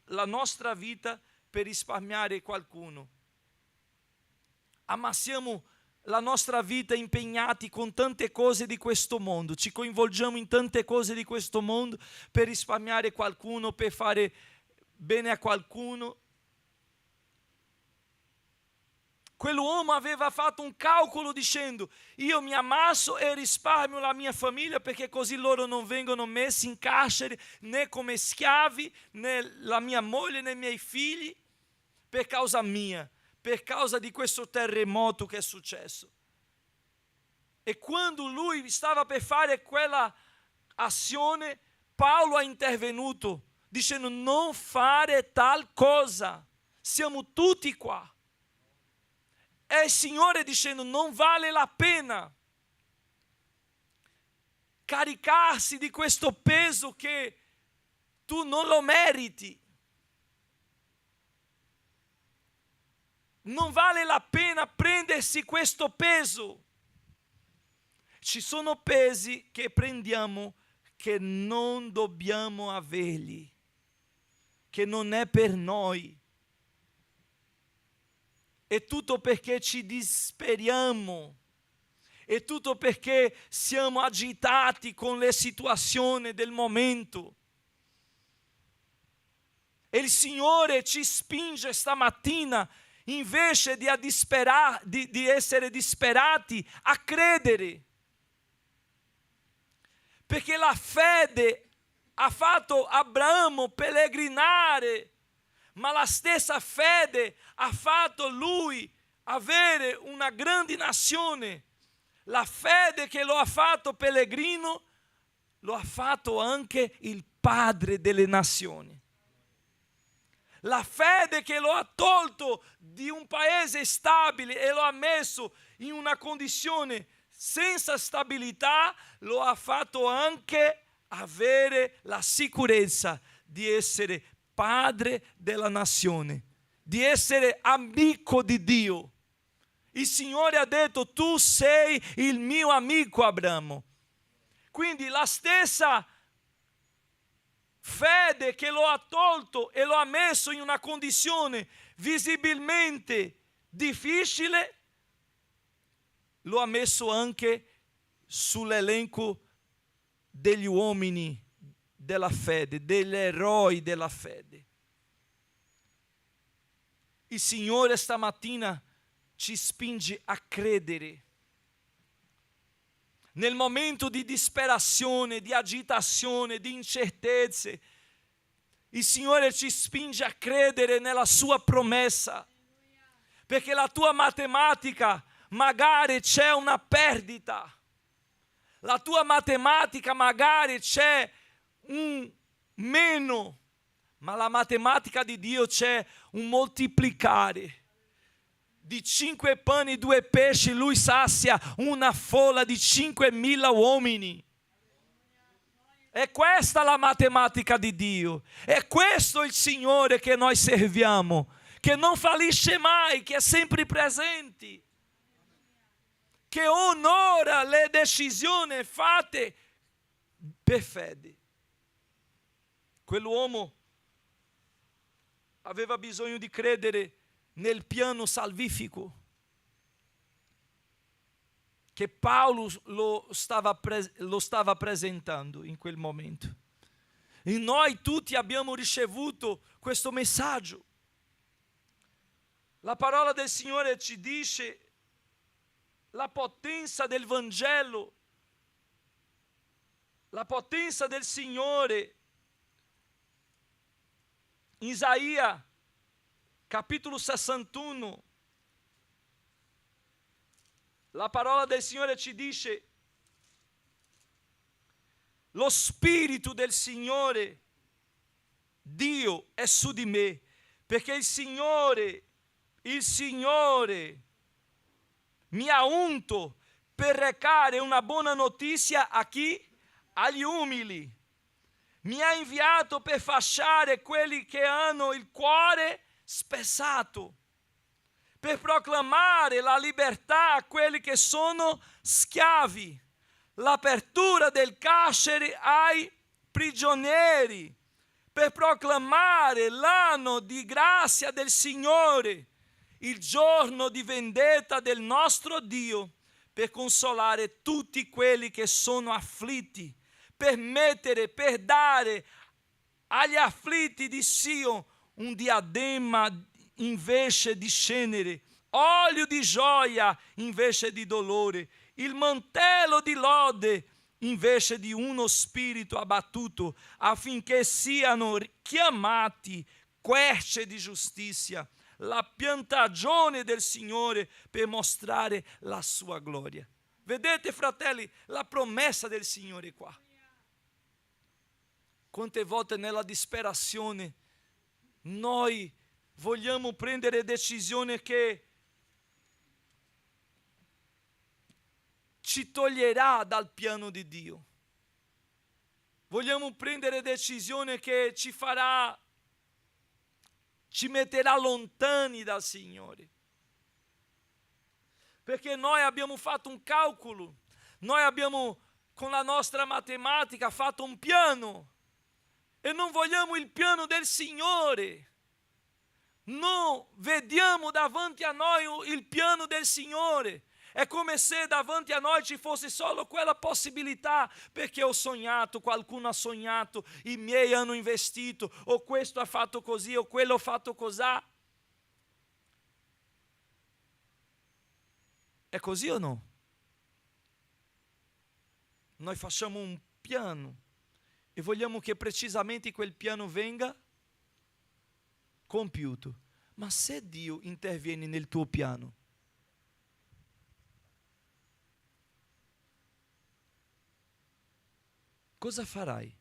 la nostra vita per risparmiare qualcuno? Ammassiamo la nostra vita impegnati con tante cose di questo mondo, ci coinvolgiamo in tante cose di questo mondo per risparmiare qualcuno, per fare bene a qualcuno. Quell'uomo aveva fatto un calcolo dicendo: io mi ammasso e risparmio la mia famiglia perché così loro non vengono messi in carcere né come schiavi, né la mia moglie né i miei figli per causa mia, per causa di questo terremoto che è successo. E quando lui stava per fare quella azione, Paolo ha intervenuto dicendo: non fare tal cosa, siamo tutti qua. È il Signore dicendo: non vale la pena caricarsi di questo peso che tu non lo meriti. Non vale la pena prendersi questo peso. Ci sono pesi che prendiamo che non dobbiamo averli, che non è per noi. È tutto perché ci disperiamo, è tutto perché siamo agitati con le situazioni del momento. E il Signore ci spinge stamattina, invece di essere disperati, a credere. Perché la fede ha fatto Abramo pellegrinare, ma la stessa fede ha fatto lui avere una grande nazione. La fede che lo ha fatto pellegrino, lo ha fatto anche il padre delle nazioni. La fede che lo ha tolto di un paese stabile e lo ha messo in una condizione senza stabilità, lo ha fatto anche avere la sicurezza di essere padre della nazione, di essere amico di Dio. Il Signore ha detto: tu sei il mio amico Abramo. Quindi la stessa fede che lo ha tolto e lo ha messo in una condizione visibilmente difficile, lo ha messo anche sull'elenco degli uomini della fede, degli eroi della fede. Il Signore stamattina ci spinge a credere. Nel momento di disperazione, di agitazione, di incertezze, il Signore ci spinge a credere nella sua promessa. Perché la tua matematica magari c'è una perdita. La tua matematica magari c'è un meno, ma la matematica di Dio c'è un moltiplicare. Di 5 pani e 2 pesci lui sazia una folla di 5.000 uomini. È questa la matematica di Dio. È questo il Signore che noi serviamo, che non fallisce mai, che è sempre presente, che onora le decisioni fatte per fede. Quell'uomo aveva bisogno di credere nel piano salvifico che Paolo lo stava presentando in quel momento. E noi tutti abbiamo ricevuto questo messaggio. La parola del Signore ci dice la potenza del Vangelo, la potenza del Signore. Isaia capitolo 61, la parola del Signore ci dice: lo Spirito del Signore Dio è su di me, perché il Signore mi ha unto per recare una buona notizia a chi? Agli umili. Mi ha inviato per fasciare quelli che hanno il cuore spezzato, per proclamare la libertà a quelli che sono schiavi, l'apertura del carcere ai prigionieri, per proclamare l'anno di grazia del Signore, il giorno di vendetta del nostro Dio, per consolare tutti quelli che sono afflitti, per dare agli afflitti di Sion un diadema invece di cenere, olio di gioia invece di dolore, il mantello di lode invece di uno spirito abbattuto, affinché siano chiamati querce di giustizia, la piantagione del Signore per mostrare la sua gloria. Vedete, fratelli, la promessa del Signore qua. Quante volte nella disperazione noi vogliamo prendere decisioni che ci toglierà dal piano di Dio. Vogliamo prendere decisioni che ci metterà lontani dal Signore. Perché noi abbiamo fatto un calcolo, noi abbiamo con la nostra matematica fatto un piano e non vogliamo il piano del Signore. Non vediamo davanti a noi il piano del Signore. È come se davanti a noi ci fosse solo quella possibilità, perché ho sognato, qualcuno ha sognato, i miei hanno investito, o questo ha fatto così, o quello ha fatto così. È così o no? Noi facciamo un piano e vogliamo che precisamente quel piano venga compiuto. Ma se Dio interviene nel tuo piano, cosa farai?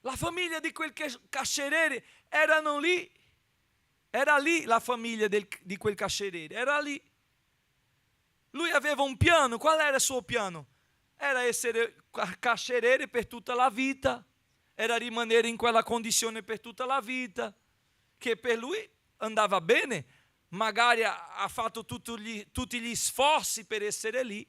La famiglia di quel carceriere erano lì. Era lì la famiglia di quel carceriere, era lì. Lui aveva un piano. Qual era il suo piano? Era essere carceriere per tutta la vita, era rimanere in quella condizione per tutta la vita, che per lui andava bene, magari ha fatto tutti gli sforzi per essere lì.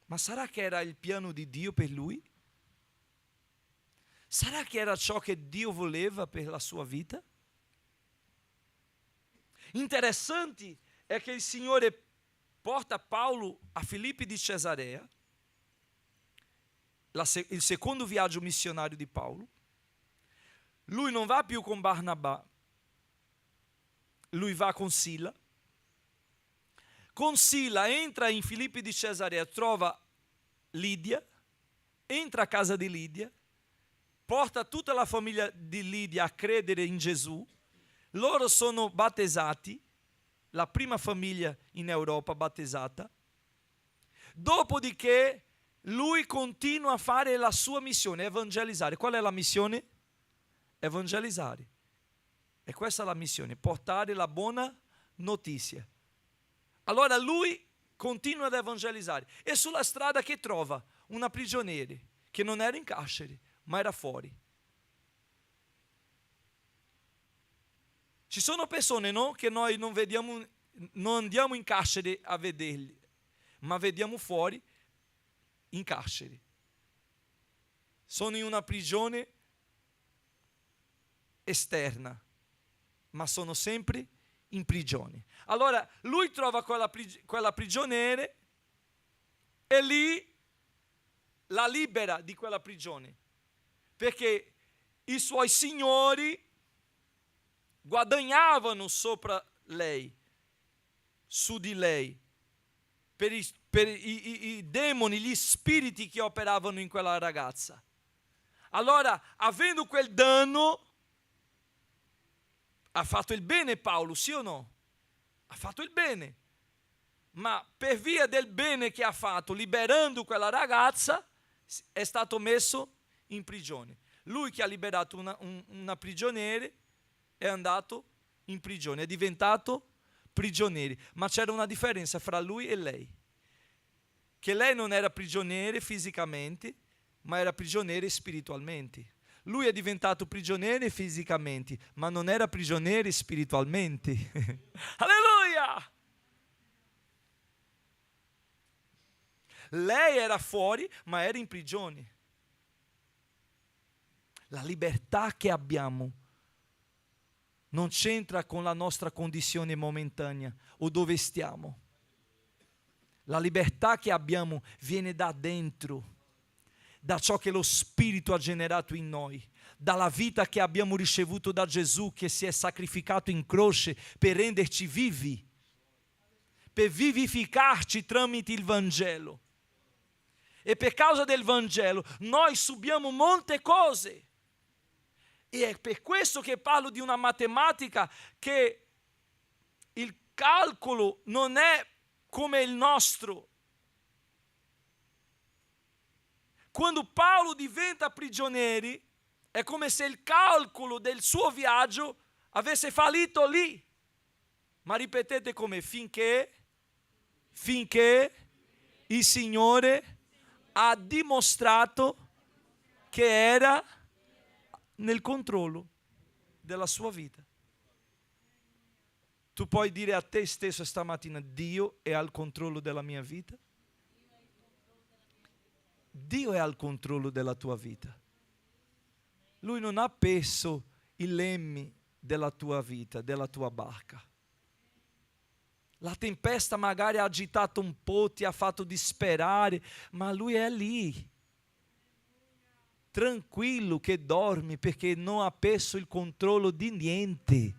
Ma sarà che era il piano di Dio per lui? Sarà che era ciò che Dio voleva per la sua vita? Interessante è che il Signore porta Paolo a Filippi di Cesarea, il secondo viaggio missionario di Paolo. Lui non va più con Barnabà, lui va con Sila. Con Sila entra in Filippi di Cesarea, trova Lidia, entra a casa di Lidia, porta tutta la famiglia di Lidia a credere in Gesù. Loro sono battezzati, la prima famiglia in Europa battezzata. Dopodiché lui continua a fare la sua missione, evangelizzare. Qual è la missione? Evangelizzare. E questa è la missione, portare la buona notizia. Allora lui continua ad evangelizzare e sulla strada che trova una prigioniera che non era in carcere ma era fuori. Ci sono persone, no, che noi non vediamo, non andiamo in carcere a vederli, ma vediamo fuori in carcere. Sono in una prigione esterna, ma sono sempre in prigione. Allora lui trova quella prigioniera e lì la libera di quella prigione, perché i suoi signori guadagnavano sopra lei, su di lei, per i demoni, gli spiriti che operavano in quella ragazza. Allora, avendo quel danno, ha fatto il bene Paolo, sì o no? Ha fatto il bene, ma per via del bene che ha fatto, liberando quella ragazza, è stato messo in prigione. Lui che ha liberato una prigioniera è andato in prigione, è diventato prigioniero. Ma c'era una differenza fra lui e lei, che lei non era prigioniera fisicamente, ma era prigioniera spiritualmente. Lui è diventato prigioniero fisicamente, ma non era prigioniero spiritualmente. Alleluia! Lei era fuori, ma era in prigione. La libertà che abbiamo non c'entra con la nostra condizione momentanea o dove stiamo. La libertà che abbiamo viene da dentro, da ciò che lo Spirito ha generato in noi, dalla vita che abbiamo ricevuto da Gesù, che si è sacrificato in croce per renderci vivi, per vivificarci tramite il Vangelo. E per causa del Vangelo noi subiamo molte cose. E è per questo che parlo di una matematica che il calcolo non è come il nostro. Quando Paolo diventa prigioniero, è come se il calcolo del suo viaggio avesse fallito lì. Ma ripetete come? Finché il Signore ha dimostrato che era nel controllo della sua vita. Tu puoi dire a te stesso stamattina: Dio è al controllo della mia vita? Dio è al controllo della tua vita. Lui non ha perso i lemmi della tua vita, della tua barca. La tempesta magari ha agitato un po', ti ha fatto disperare, ma Lui è lì. Tranquillo che dormi perché non ha perso il controllo di niente.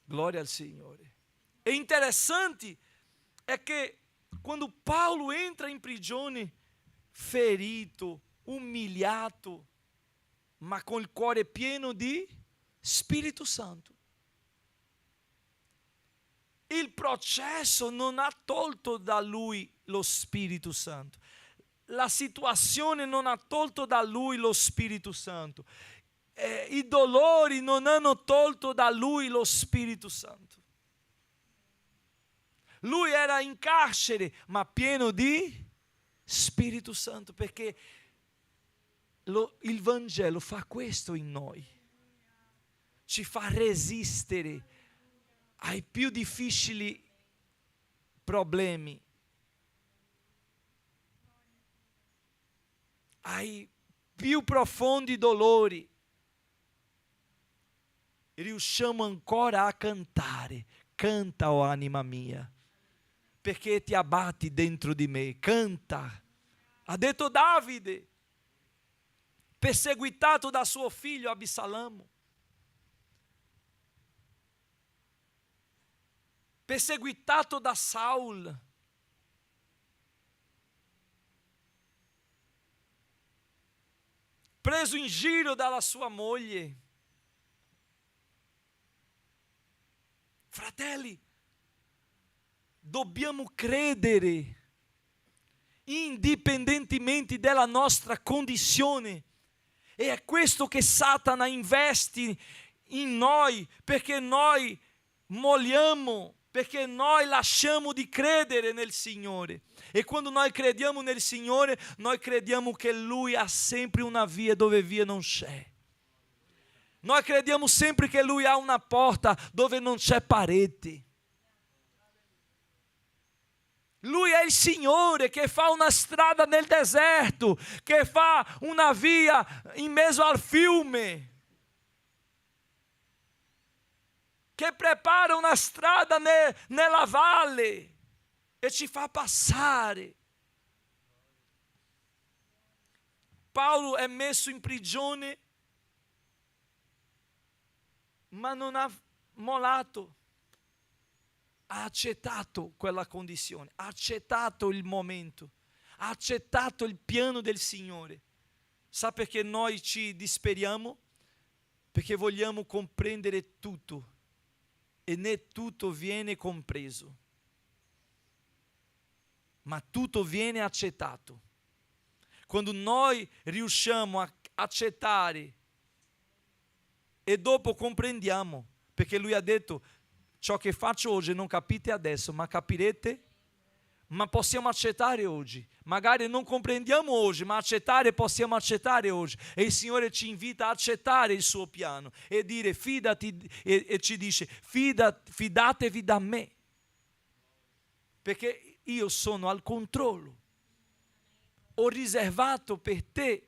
Glória al Signore. E interessante è che quando Paulo entra in prigione, ferito, umiliato, ma con il cuore pieno di Spirito Santo. Il processo non ha tolto da lui lo Spirito Santo. La situazione non ha tolto da lui lo Spirito Santo. I dolori non hanno tolto da lui lo Spirito Santo. Lui era in carcere, ma pieno di Spirito Santo, perché il Vangelo fa questo in noi. Ci fa resistere ai più difficili problemi, ai più profondi dolori. Riusciamo ancora a cantare. Canta, o anima mia, perché ti abbatti dentro di me. Canta. Ha detto Davide, perseguitato da suo figlio Absalamo, perseguitato da Saul, preso in giro dalla sua moglie. Fratelli, dobbiamo credere, indipendentemente dalla nostra condizione. E è questo che Satana investe in noi, perché noi molliamo, perché noi lasciamo di credere nel Signore. E quando noi crediamo nel Signore, noi crediamo che Lui ha sempre una via dove via non c'è. Noi crediamo sempre che Lui ha una porta dove non c'è parete. Lui è il Signore che fa una strada nel deserto, che fa una via in mezzo al fiume, che prepara una strada nella valle e ci fa passare. Paolo è messo in prigione, ma non ha mollato. Ha accettato quella condizione, ha accettato il momento, ha accettato il piano del Signore. Sa perché noi ci disperiamo? Perché vogliamo comprendere tutto e né tutto viene compreso, ma tutto viene accettato. Quando noi riusciamo a accettare e dopo comprendiamo, perché Lui ha detto: ciò che faccio oggi non capite adesso, ma capirete. Ma possiamo accettare oggi. Magari non comprendiamo oggi, ma possiamo accettare oggi. E il Signore ci invita a accettare il suo piano e dire: fidati, e ci dice: fidatevi da me, perché io sono al controllo. Ho riservato per te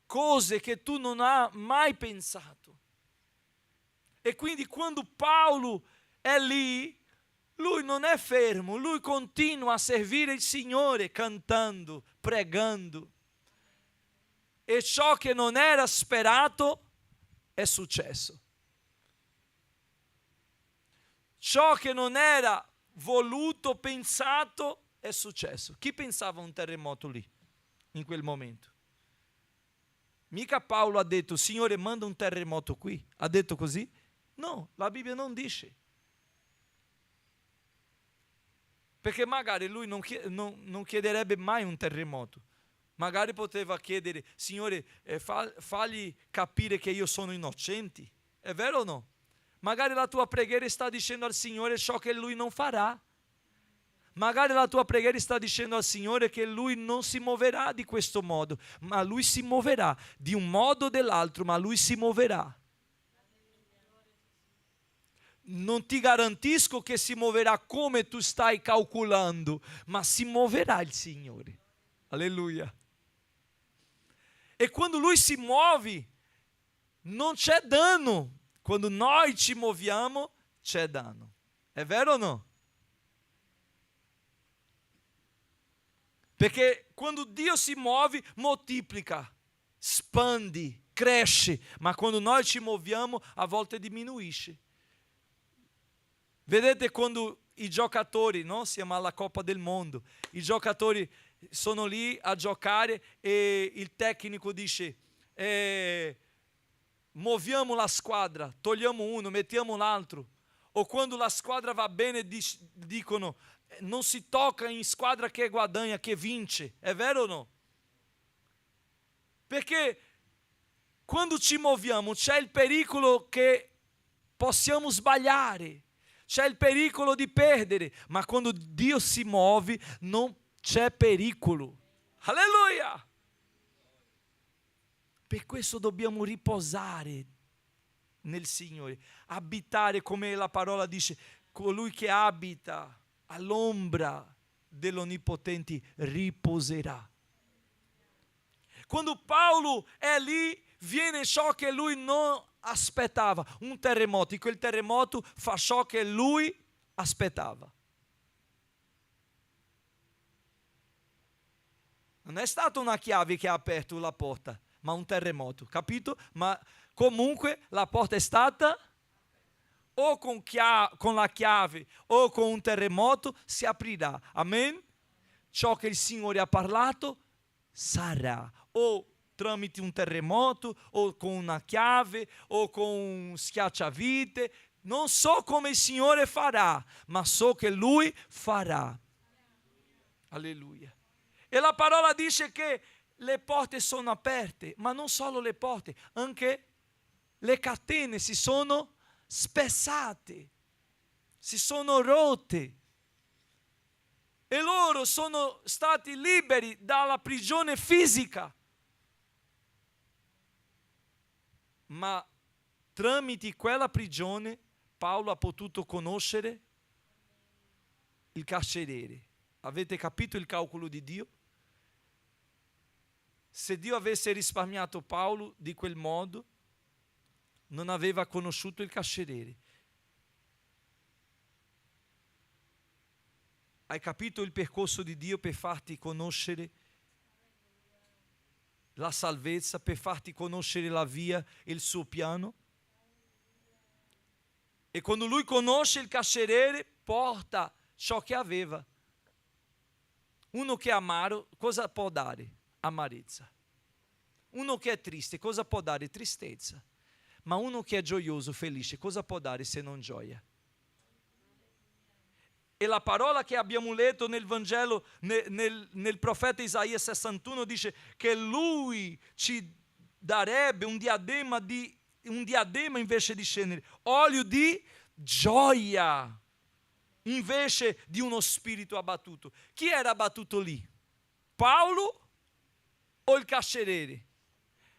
cose che tu non hai mai pensato. E quindi quando Paolo è lì, lui non è fermo, lui continua a servire il Signore cantando, pregando. E ciò che non era sperato è successo. Ciò che non era voluto, pensato, è successo. Chi pensava a un terremoto lì, in quel momento? Mica Paolo ha detto: Signore, manda un terremoto qui. Ha detto così? No, la Bibbia non dice. Perché magari lui non chiederebbe mai un terremoto. Magari poteva chiedere: Signore, fagli capire che io sono innocente. È vero o no? Magari la tua preghiera sta dicendo al Signore ciò che Lui non farà. Magari la tua preghiera sta dicendo al Signore che Lui non si muoverà di questo modo, ma Lui si muoverà di un modo o dell'altro, ma Lui si muoverà. non ti garantisco che si muoverà come tu stai calcolando, ma si muoverà il Signore. Alleluia. E quando Lui si muove, non c'è danno. Quando noi ci muoviamo, c'è danno. È vero o no? Perché quando Dio si muove, moltiplica, spandi, cresce, ma quando noi ci muoviamo, a volte diminuisce. Vedete quando i giocatori, no? Siamo alla Coppa del Mondo, i giocatori sono lì a giocare e il tecnico dice muoviamo la squadra, togliamo uno, mettiamo l'altro. O quando la squadra va bene dicono non si tocca in squadra che guadagna, che vince. È vero o no? Perché quando ci muoviamo c'è il pericolo che possiamo sbagliare, c'è il pericolo di perdere, ma quando Dio si muove non c'è pericolo. Alleluia! Per questo dobbiamo riposare nel Signore, abitare, come la parola dice, colui che abita all'ombra dell'Onnipotente riposerà. Quando Paolo è lì, viene ciò che lui non aspettava, un terremoto, e quel terremoto fa ciò che lui aspettava. Non è stata una chiave che ha aperto la porta, ma un terremoto, capito? Ma comunque la porta è stata o con la chiave o con un terremoto si aprirà. Amen? Ciò che il Signore ha parlato sarà, o tramite un terremoto, o con una chiave, o con un schiacciavite. Non so come il Signore farà, ma so che Lui farà. Alleluia. E la parola dice che le porte sono aperte, ma non solo le porte, anche le catene si sono spezzate, si sono rotte. E loro sono stati liberi dalla prigione fisica. Ma tramite quella prigione Paolo ha potuto conoscere il carceriere. Avete capito il calcolo di Dio? Se Dio avesse risparmiato Paolo di quel modo, non aveva conosciuto il carceriere. Hai capito il percorso di Dio per farti conoscere la salvezza, per farti conoscere la via e il suo piano? E quando lui conosce il carceriere, porta ciò che aveva. Uno che è amaro, cosa può dare? Amarezza. Uno che è triste, cosa può dare? Tristezza. Ma uno che è gioioso, felice, cosa può dare se non gioia? E la parola che abbiamo letto nel Vangelo, nel profeta Isaia 61, dice che lui ci darebbe un diadema invece di cenere, olio di gioia invece di uno spirito abbattuto. Chi era abbattuto lì? Paolo o il carceriere?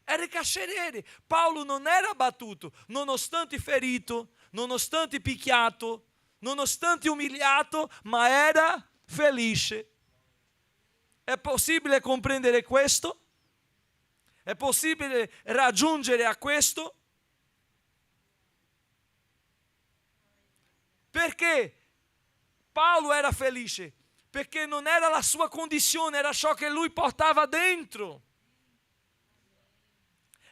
Era il carceriere. Paolo non era abbattuto, nonostante ferito, nonostante picchiato, nonostante umiliato, ma era felice. È possibile comprendere questo? È possibile raggiungere a questo? Perché Paolo era felice? Perché non era la sua condizione, era ciò che lui portava dentro.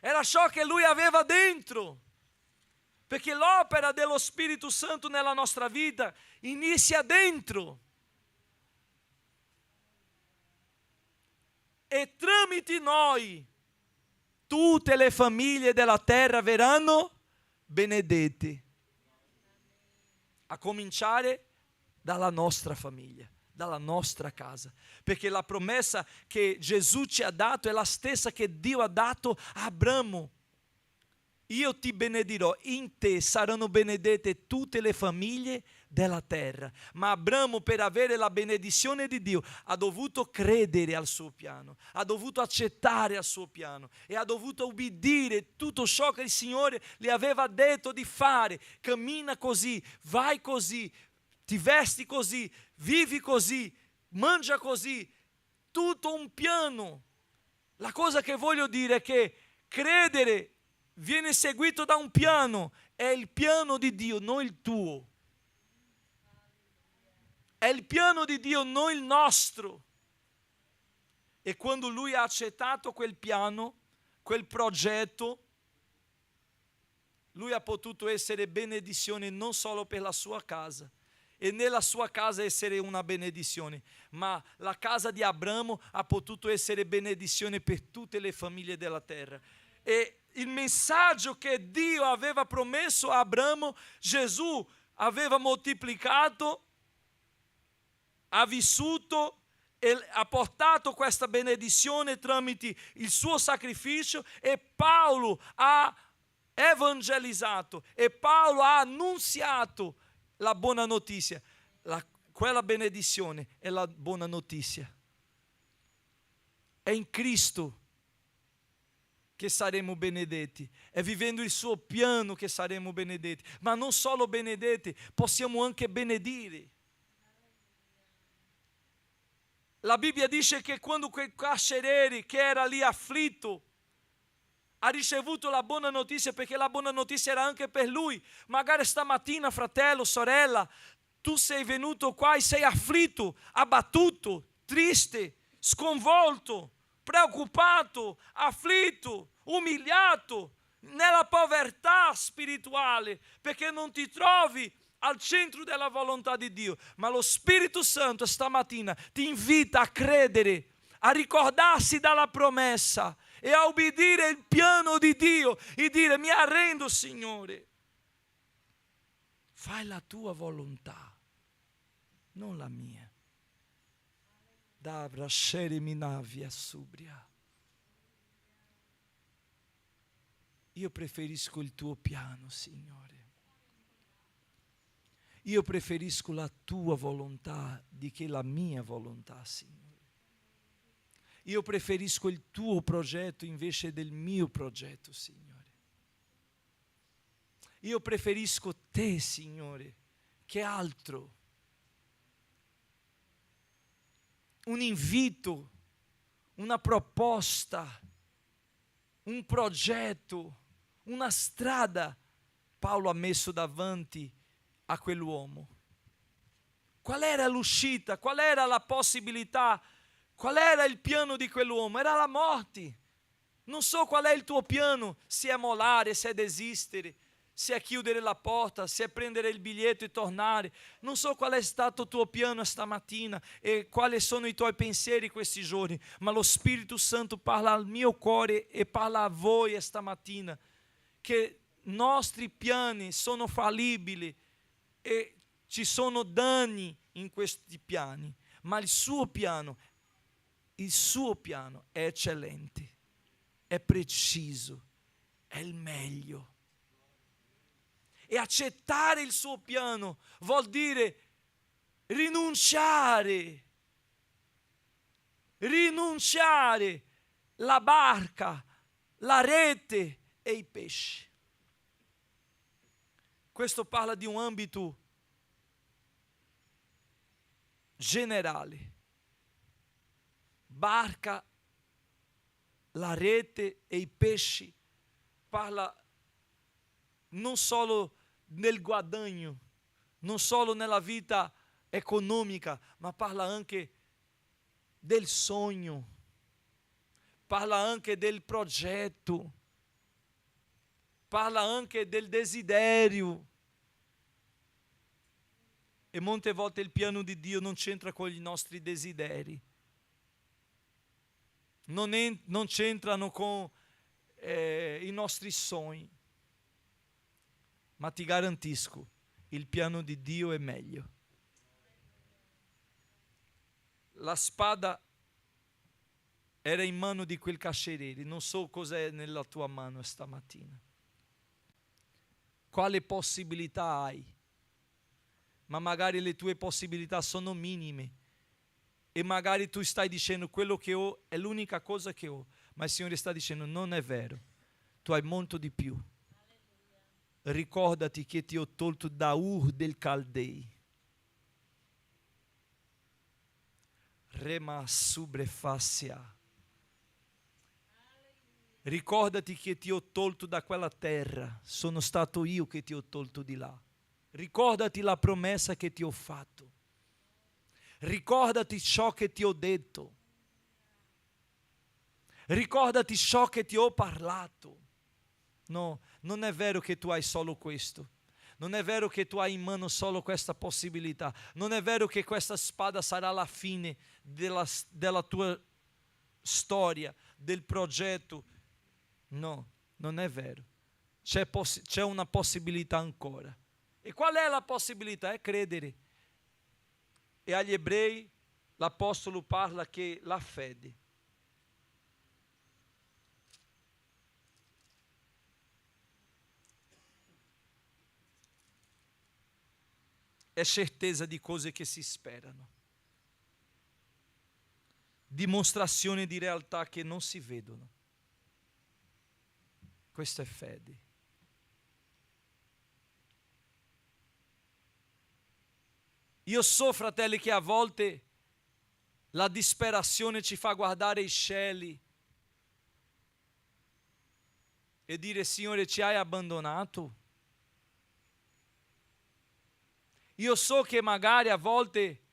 Era ciò che lui aveva dentro. Perché l'opera dello Spirito Santo nella nostra vita inizia dentro. E tramite noi tutte le famiglie della terra verranno benedette. A cominciare dalla nostra famiglia, dalla nostra casa. Perché la promessa che Gesù ci ha dato è la stessa che Dio ha dato a Abramo. Io ti benedirò, in te saranno benedette tutte le famiglie della terra. Ma Abramo, per avere la benedizione di Dio, ha dovuto credere al suo piano, ha dovuto accettare il suo piano e ha dovuto ubbidire tutto ciò che il Signore le aveva detto di fare. Cammina così, vai così, ti vesti così, vivi così, mangia così, tutto un piano. La cosa che voglio dire è che credere viene seguito da un piano, è il piano di Dio, non il tuo. È il piano di Dio, non il nostro. E quando lui ha accettato quel piano, quel progetto, lui ha potuto essere benedizione non solo per la sua casa, e nella sua casa essere una benedizione, ma la casa di Abramo ha potuto essere benedizione per tutte le famiglie della terra. E il messaggio che Dio aveva promesso a Abramo, Gesù aveva moltiplicato, ha vissuto e ha portato questa benedizione tramite il suo sacrificio, e Paolo ha evangelizzato e Paolo ha annunziato la buona notizia. Quella benedizione è la buona notizia. È in Cristo che saremo benedetti, è vivendo il suo piano che saremo benedetti, ma non solo benedetti, possiamo anche benedire. La Bibbia dice che quando quel carceriere che era lì afflitto ha ricevuto la buona notizia, perché la buona notizia era anche per lui. Magari stamattina, fratello, sorella, tu sei venuto qua e sei afflitto, abbattuto, triste, sconvolto, preoccupato, afflitto, umiliato, nella povertà spirituale, perché non ti trovi al centro della volontà di Dio. Ma lo Spirito Santo stamattina ti invita a credere, a ricordarsi dalla promessa e a obbedire il piano di Dio e dire: mi arrendo, Signore, fai la tua volontà, non la mia. Dabra shere minavia subria. Io preferisco il tuo piano, Signore. Io preferisco la tua volontà di che la mia volontà, Signore. Io preferisco il tuo progetto invece del mio progetto, Signore. Io preferisco te, Signore, che altro. Un invito, una proposta, un progetto, una strada Paolo ha messo davanti a quell'uomo. Qual era l'uscita? Qual era la possibilità? Qual era il piano di quell'uomo? Era la morte. Non so qual è il tuo piano, se è mollare, se è desistere, se è chiudere la porta, se è prendere il biglietto e tornare. Non so qual è stato il tuo piano stamattina e quali sono i tuoi pensieri questi giorni, ma lo Spirito Santo parla al mio cuore e parla a voi stamattina, che nostri piani sono fallibili e ci sono danni in questi piani, ma il suo piano è eccellente, è preciso, è il meglio. E accettare il suo piano vuol dire rinunciare la barca, la rete e i pesci. Questo parla di un ambito generale. Barca, la rete e i pesci, parla non solo nel guadagno, non solo nella vita economica, ma parla anche del sogno, parla anche del progetto, parla anche del desiderio. E molte volte il piano di Dio non c'entra con i nostri desideri, non c'entrano con i nostri sogni. Ma ti garantisco, il piano di Dio è meglio. La spada era in mano di quel carceriere, non so cos'è nella tua mano stamattina. Quale possibilità hai ma magari le tue possibilità sono minime. E magari tu stai dicendo quello che ho è l'unica cosa che ho, ma il Signore sta dicendo non è vero, tu hai molto di più. Ricordati che ti ho tolto da Ur del Caldei. Rema subrefassia. Ricordati che ti ho tolto da quella terra, sono stato io che ti ho tolto di là. Ricordati la promessa che ti ho fatto. Ricordati ciò che ti ho detto. Ricordati ciò che ti ho parlato. No, non è vero che tu hai solo questo. Non è vero che tu hai in mano solo questa possibilità. Non è vero che questa spada sarà la fine della tua storia, del progetto. No, non è vero. C'è una possibilità ancora. E qual è la possibilità? È credere. E agli ebrei l'apostolo parla che la fede è certezza di cose che si sperano, dimostrazione di realtà che non si vedono. Questa è fede. Io so, fratelli, che a volte la disperazione ci fa guardare i cieli e dire: Signore, ci hai abbandonato? Io so che magari a volte,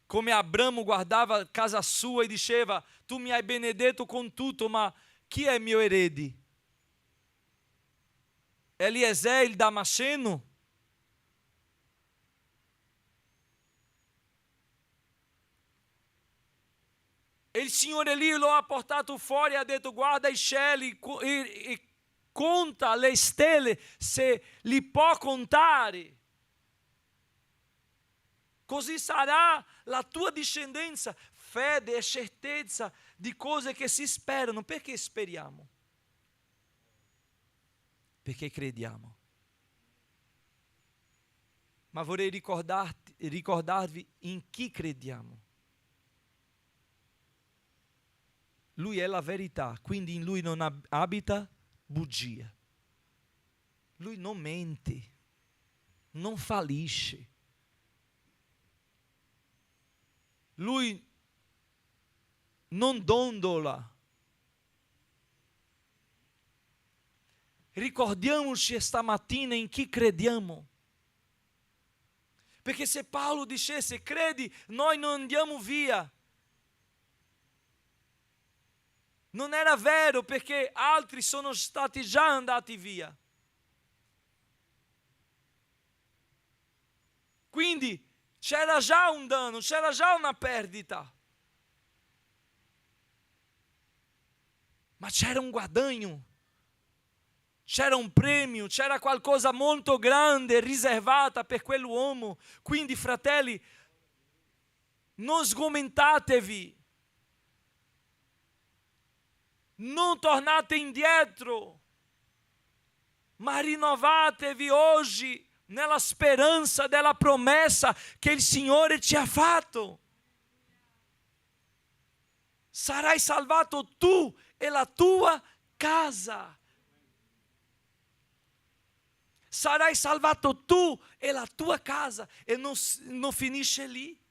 come Abramo guardava casa sua e diceva: tu mi hai benedetto con tutto, ma chi è mio erede? Eliezer il Damasceno? E il Signore lì lo ha portato fuori e ha detto: guarda i cieli e conta le stelle se li può contare. Così sarà la tua discendenza. Fede è certezza di cose che si sperano. Perché speriamo? Perché crediamo. Ma vorrei ricordarvi in chi crediamo. Lui è la verità, quindi in Lui non abita bugia. Lui non mente, non fallisce. Lui non dondola. Ricordiamoci stamattina in chi crediamo. Perché se Paolo dicesse credi, noi non andiamo via. Non era vero, perché altri sono stati già andati via. Quindi c'era già un danno, c'era già una perdita. Ma c'era un guadagno, c'era un premio, c'era qualcosa molto grande riservata per quell'uomo. Quindi, fratelli, non sgomentatevi. Non tornate indietro, ma rinnovatevi oggi nella speranza della promessa che il Signore ci ha fatto. Sarai salvato tu e la tua casa. Sarai salvato tu e la tua casa. E non finisce lì.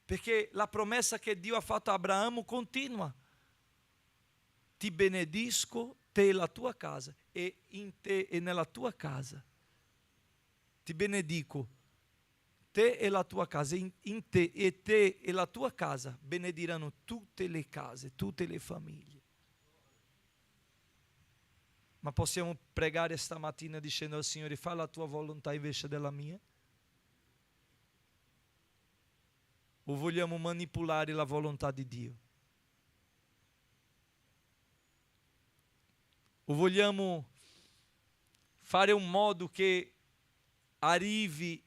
Perché la promessa che Dio ha fatto a Abramo continua. Ti benedisco te e la tua casa, e in te e nella tua casa. Ti benedico te e la tua casa, in te e la tua casa benediranno tutte le case, tutte le famiglie. Ma possiamo pregare stamattina dicendo al Signore: fa la tua volontà invece della mia? O vogliamo manipolare la volontà di Dio? O vogliamo fare un modo che arrivi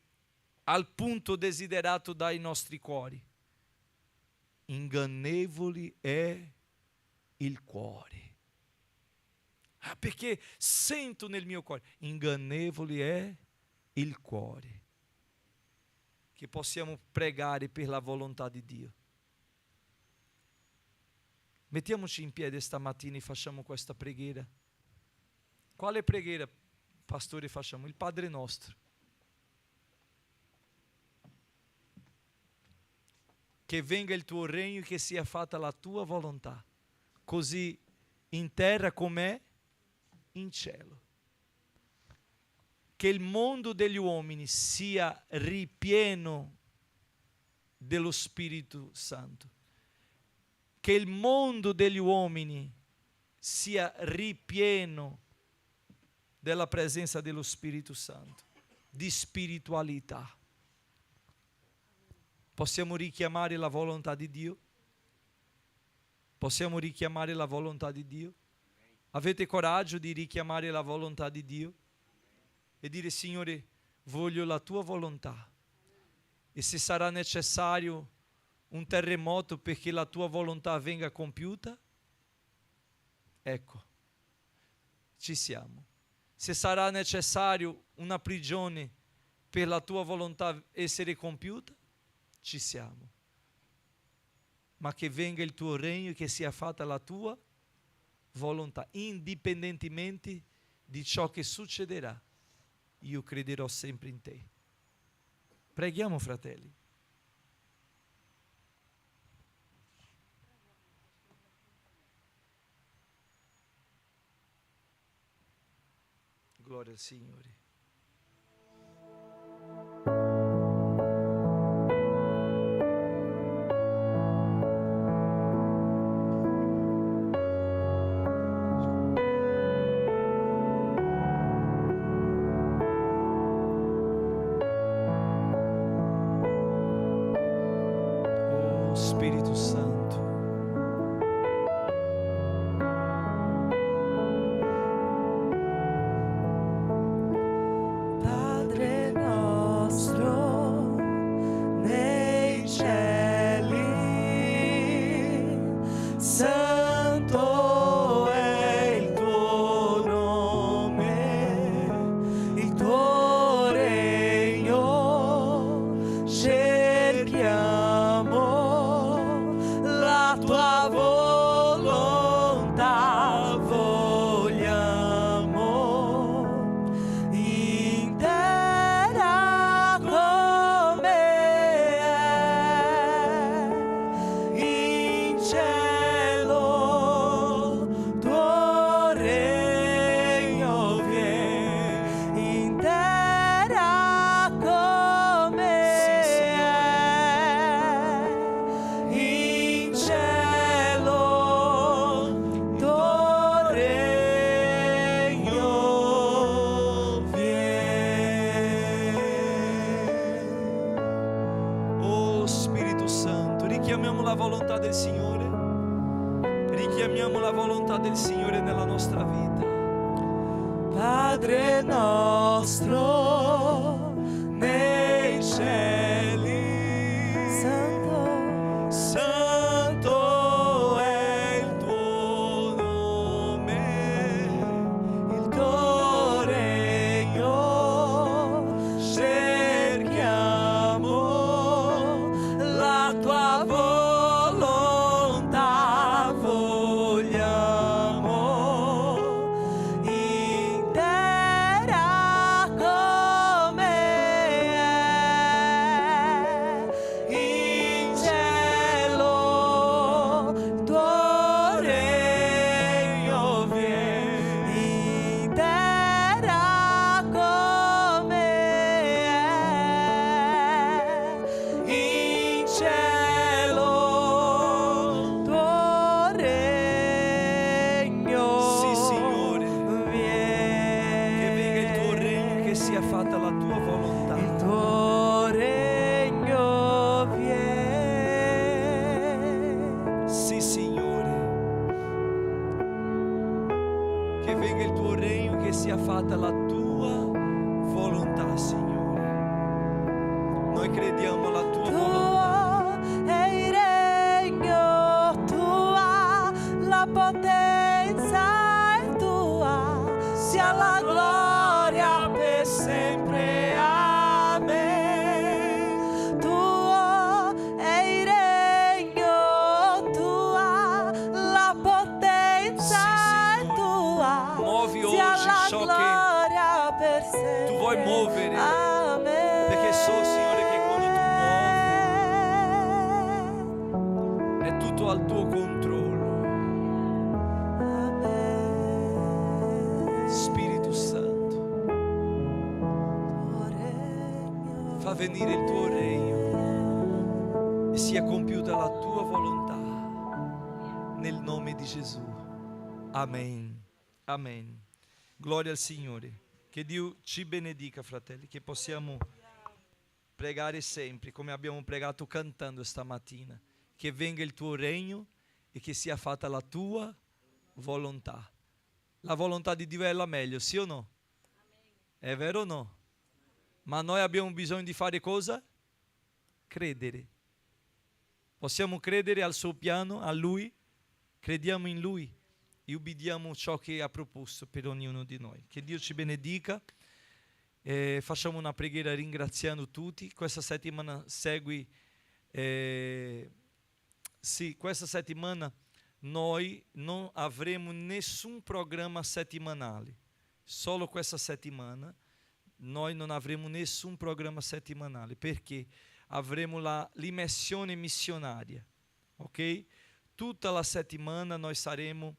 al punto desiderato dai nostri cuori? Ingannevoli è il cuore. Ah, perché sento nel mio cuore. Ingannevole è il cuore. Che possiamo pregare per la volontà di Dio. Mettiamoci in piedi stamattina e facciamo questa preghiera. Quale preghiera, pastore, facciamo? Il Padre nostro. Che venga il tuo regno e che sia fatta la tua volontà, così in terra com'è in cielo. Che il mondo degli uomini sia ripieno dello Spirito Santo. Che il mondo degli uomini sia ripieno della presenza dello Spirito Santo, di spiritualità. Possiamo richiamare la volontà di Dio? Possiamo richiamare la volontà di Dio? Avete coraggio di richiamare la volontà di Dio? E dire: Signore, voglio la tua volontà. E se sarà necessario un terremoto perché la tua volontà venga compiuta, ecco, ci siamo. Se sarà necessario una prigione per la tua volontà essere compiuta, ci siamo. Ma che venga il tuo regno e che sia fatta la tua volontà, indipendentemente di ciò che succederà. Io crederò sempre in te. Preghiamo, fratelli. Gloria al Signore. Oh Spirito Santo. Padre nostro nei cieli, santo è il tuo nome, il tuo regno, cerchiamo la tua volontà, vogliamo in terra come è in cielo, tuo regno viene in terra come è in cielo, tuo regno viene. Oh Spirito Santo, richiamiamo la volontà del Signore. Richiamiamo la volontà del Signore nella nostra vita. Padre nostro nei cieli, santo, Santo è il tuo nome, il tuo regno, cerchiamo la tua volontà, vogliamo in terra come è in cielo, il tuo regno viene in terra come è in cielo, tuo regno Sì, Signore. viene. Che venga il tuo regno e che sia fatta la tua volontà. Il tuo regno viene. Sì, Signore. Che venga il tuo regno e che sia fatta la tua volontà, Signore. Noi crediamo alla tua volontà. Tuo è il regno, tua la potenza è tua. puoi muovere, Amen. perché so, Signore, che quando tu muovi è tutto al tuo controllo. Spirito Santo, fa venire il tuo regno e sia compiuta la tua volontà nel nome di Gesù. Amen. Amen. Gloria al Signore. Che Dio ci benedica, fratelli, che possiamo pregare sempre come abbiamo pregato cantando stamattina. Che venga il tuo regno e che sia fatta la tua volontà. La volontà di Dio è la meglio, sì o no? È vero o no? Ma noi abbiamo bisogno di fare cosa? Credere. Possiamo credere al suo piano, a Lui? Crediamo in Lui e ubbidiamo ciò che ha proposto per ognuno di noi. Che Dio ci benedica. Facciamo una preghiera ringraziando tutti. Questa settimana segui. Sì, questa settimana noi non avremo nessun programma settimanale. Solo questa settimana noi non avremo nessun programma settimanale perché avremo l'immersione missionaria, ok? Tutta la settimana noi saremo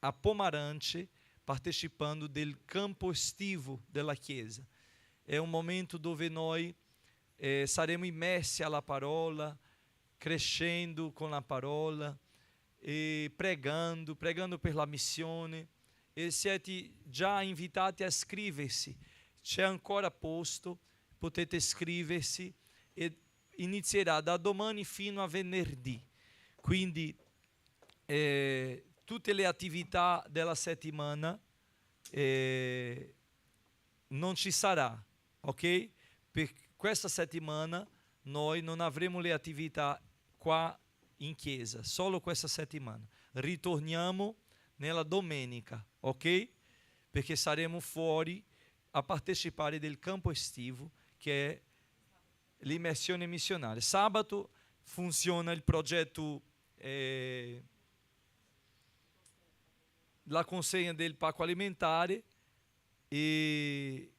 a Pomarante partecipando del campo estivo della Chiesa. È un momento dove noi saremo immersi alla parola, crescendo con la parola e pregando per la missione. E siete già invitati a iscriversi. C'è ancora posto, potete iscriversi e inizierà da domani fino a venerdì. Quindi tutte le attività della settimana non ci sarà, ok? Per questa settimana noi non avremo le attività qua in chiesa, solo questa settimana. Ritorniamo nella domenica, ok? Perché saremo fuori a partecipare del campo estivo che è l'immersione missionaria. Sabato funziona il progetto la consegna del pacco alimentare e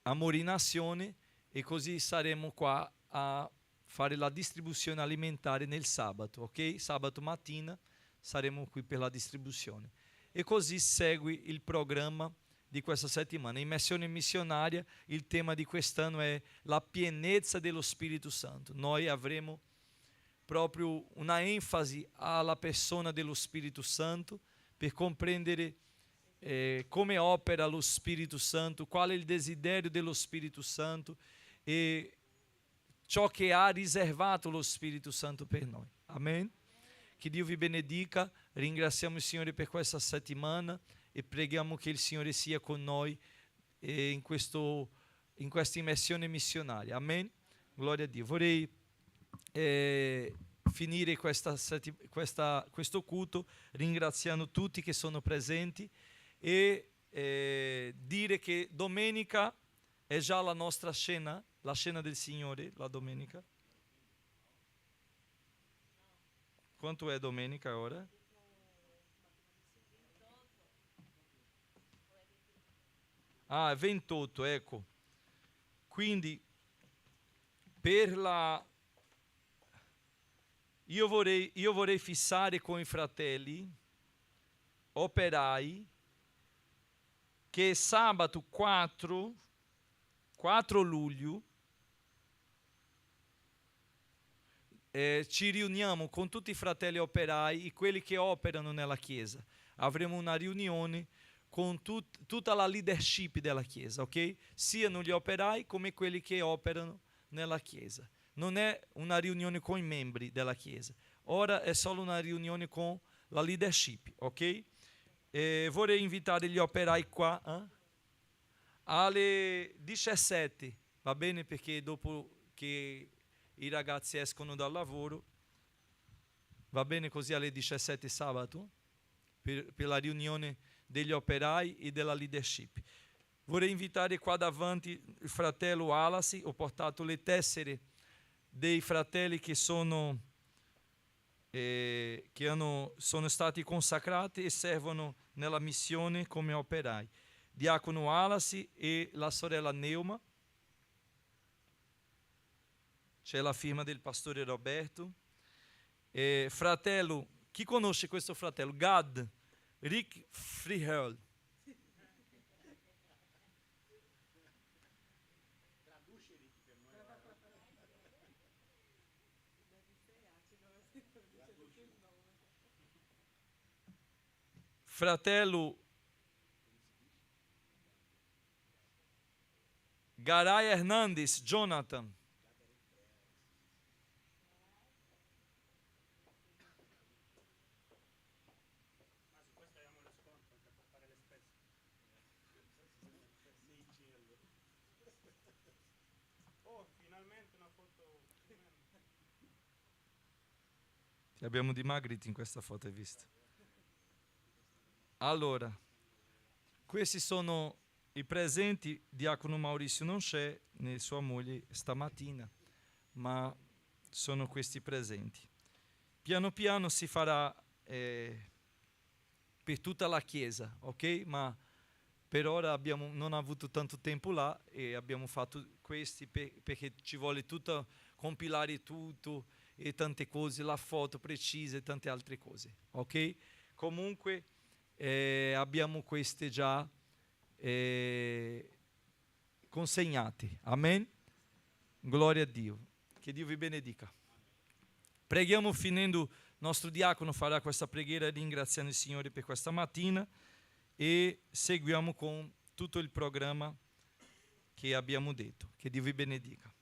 Amore in Azione, e così saremo qua a fare la distribuzione alimentare nel sabato, ok? Sabato mattina saremo qui per la distribuzione. E così segui il programma di questa settimana. Immersione missionaria, il tema di quest'anno è la pienezza dello Spirito Santo. Noi avremo proprio una enfasi alla persona dello Spirito Santo per comprendere come opera lo Spirito Santo, qual è il desiderio dello Spirito Santo e ciò che ha riservato lo Spirito Santo per noi. Amen? Che Dio vi benedica. Ringraziamo il Signore per questa settimana e preghiamo che il Signore sia con noi in questa immersione missionaria. Amen? Gloria a Dio. Vorrei finire questo culto ringraziando tutti che sono presenti e dire che domenica è già la nostra cena, la cena del Signore, la domenica. Quanto è domenica ora? Ah, è 28, ecco. Quindi io vorrei fissare con i fratelli operai che sabato 4 luglio ci riuniamo con tutti i fratelli operai e quelli che operano nella Chiesa. Avremo una riunione con tutta la leadership della Chiesa, ok? Siano gli operai come quelli che operano nella Chiesa. Non è una riunione con i membri della Chiesa. Ora è solo una riunione con la leadership, ok? Vorrei invitare gli operai qua alle 17, va bene? Perché dopo che i ragazzi escono dal lavoro, va bene così alle 17 sabato, per la riunione degli operai e della leadership. Vorrei invitare qua davanti il fratello Alasi. Ho portato le tessere dei fratelli che sono stati consacrati e servono nella missione come operai. Diacono Wallace e la sorella Neuma. C'è la firma del pastore Roberto. Fratello, chi conosce questo fratello? Gad, Rick Freehold. Fratello Garay Hernandes, Jonathan. Ti abbiamo dimagriti in questa foto, hai visto? Allora, questi sono i presenti. Diacono Maurizio non c'è, né sua moglie stamattina, ma sono questi presenti. Piano piano si farà per tutta la Chiesa, ok? Ma per ora non avuto tanto tempo là e abbiamo fatto questi perché ci vuole tutto, compilare tutto e tante cose, la foto precisa e tante altre cose, ok? Comunque abbiamo queste già consegnate, amen? Gloria a Dio, che Dio vi benedica. Preghiamo finendo, nostro diacono farà questa preghiera ringraziando il Signore per questa mattina e seguiamo con tutto il programma che abbiamo detto. Che Dio vi benedica.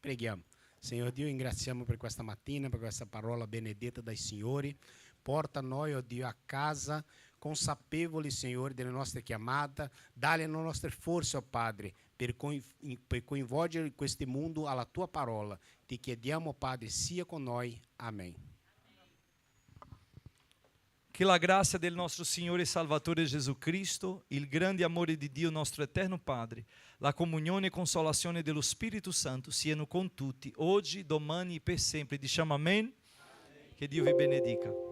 Preghiamo. Senhor Dio, ringraziamo per questa mattina, per questa parola benedetta dai Signori. Porta noi, oh Dio, a casa consapevoli, Signore, delle nostre chiamate. Dà le nostre forze, oh Padre, per coinvolgere questo mondo alla Tua parola. Ti chiediamo, Padre, sia con noi. Amém. Che la grazia del nostro Signore e Salvatore Gesù Cristo, il grande amore di Dio nostro eterno Padre, la comunione e consolazione dello Spirito Santo siano con tutti, oggi, domani e per sempre. Diciamo amen. Che Dio vi benedica.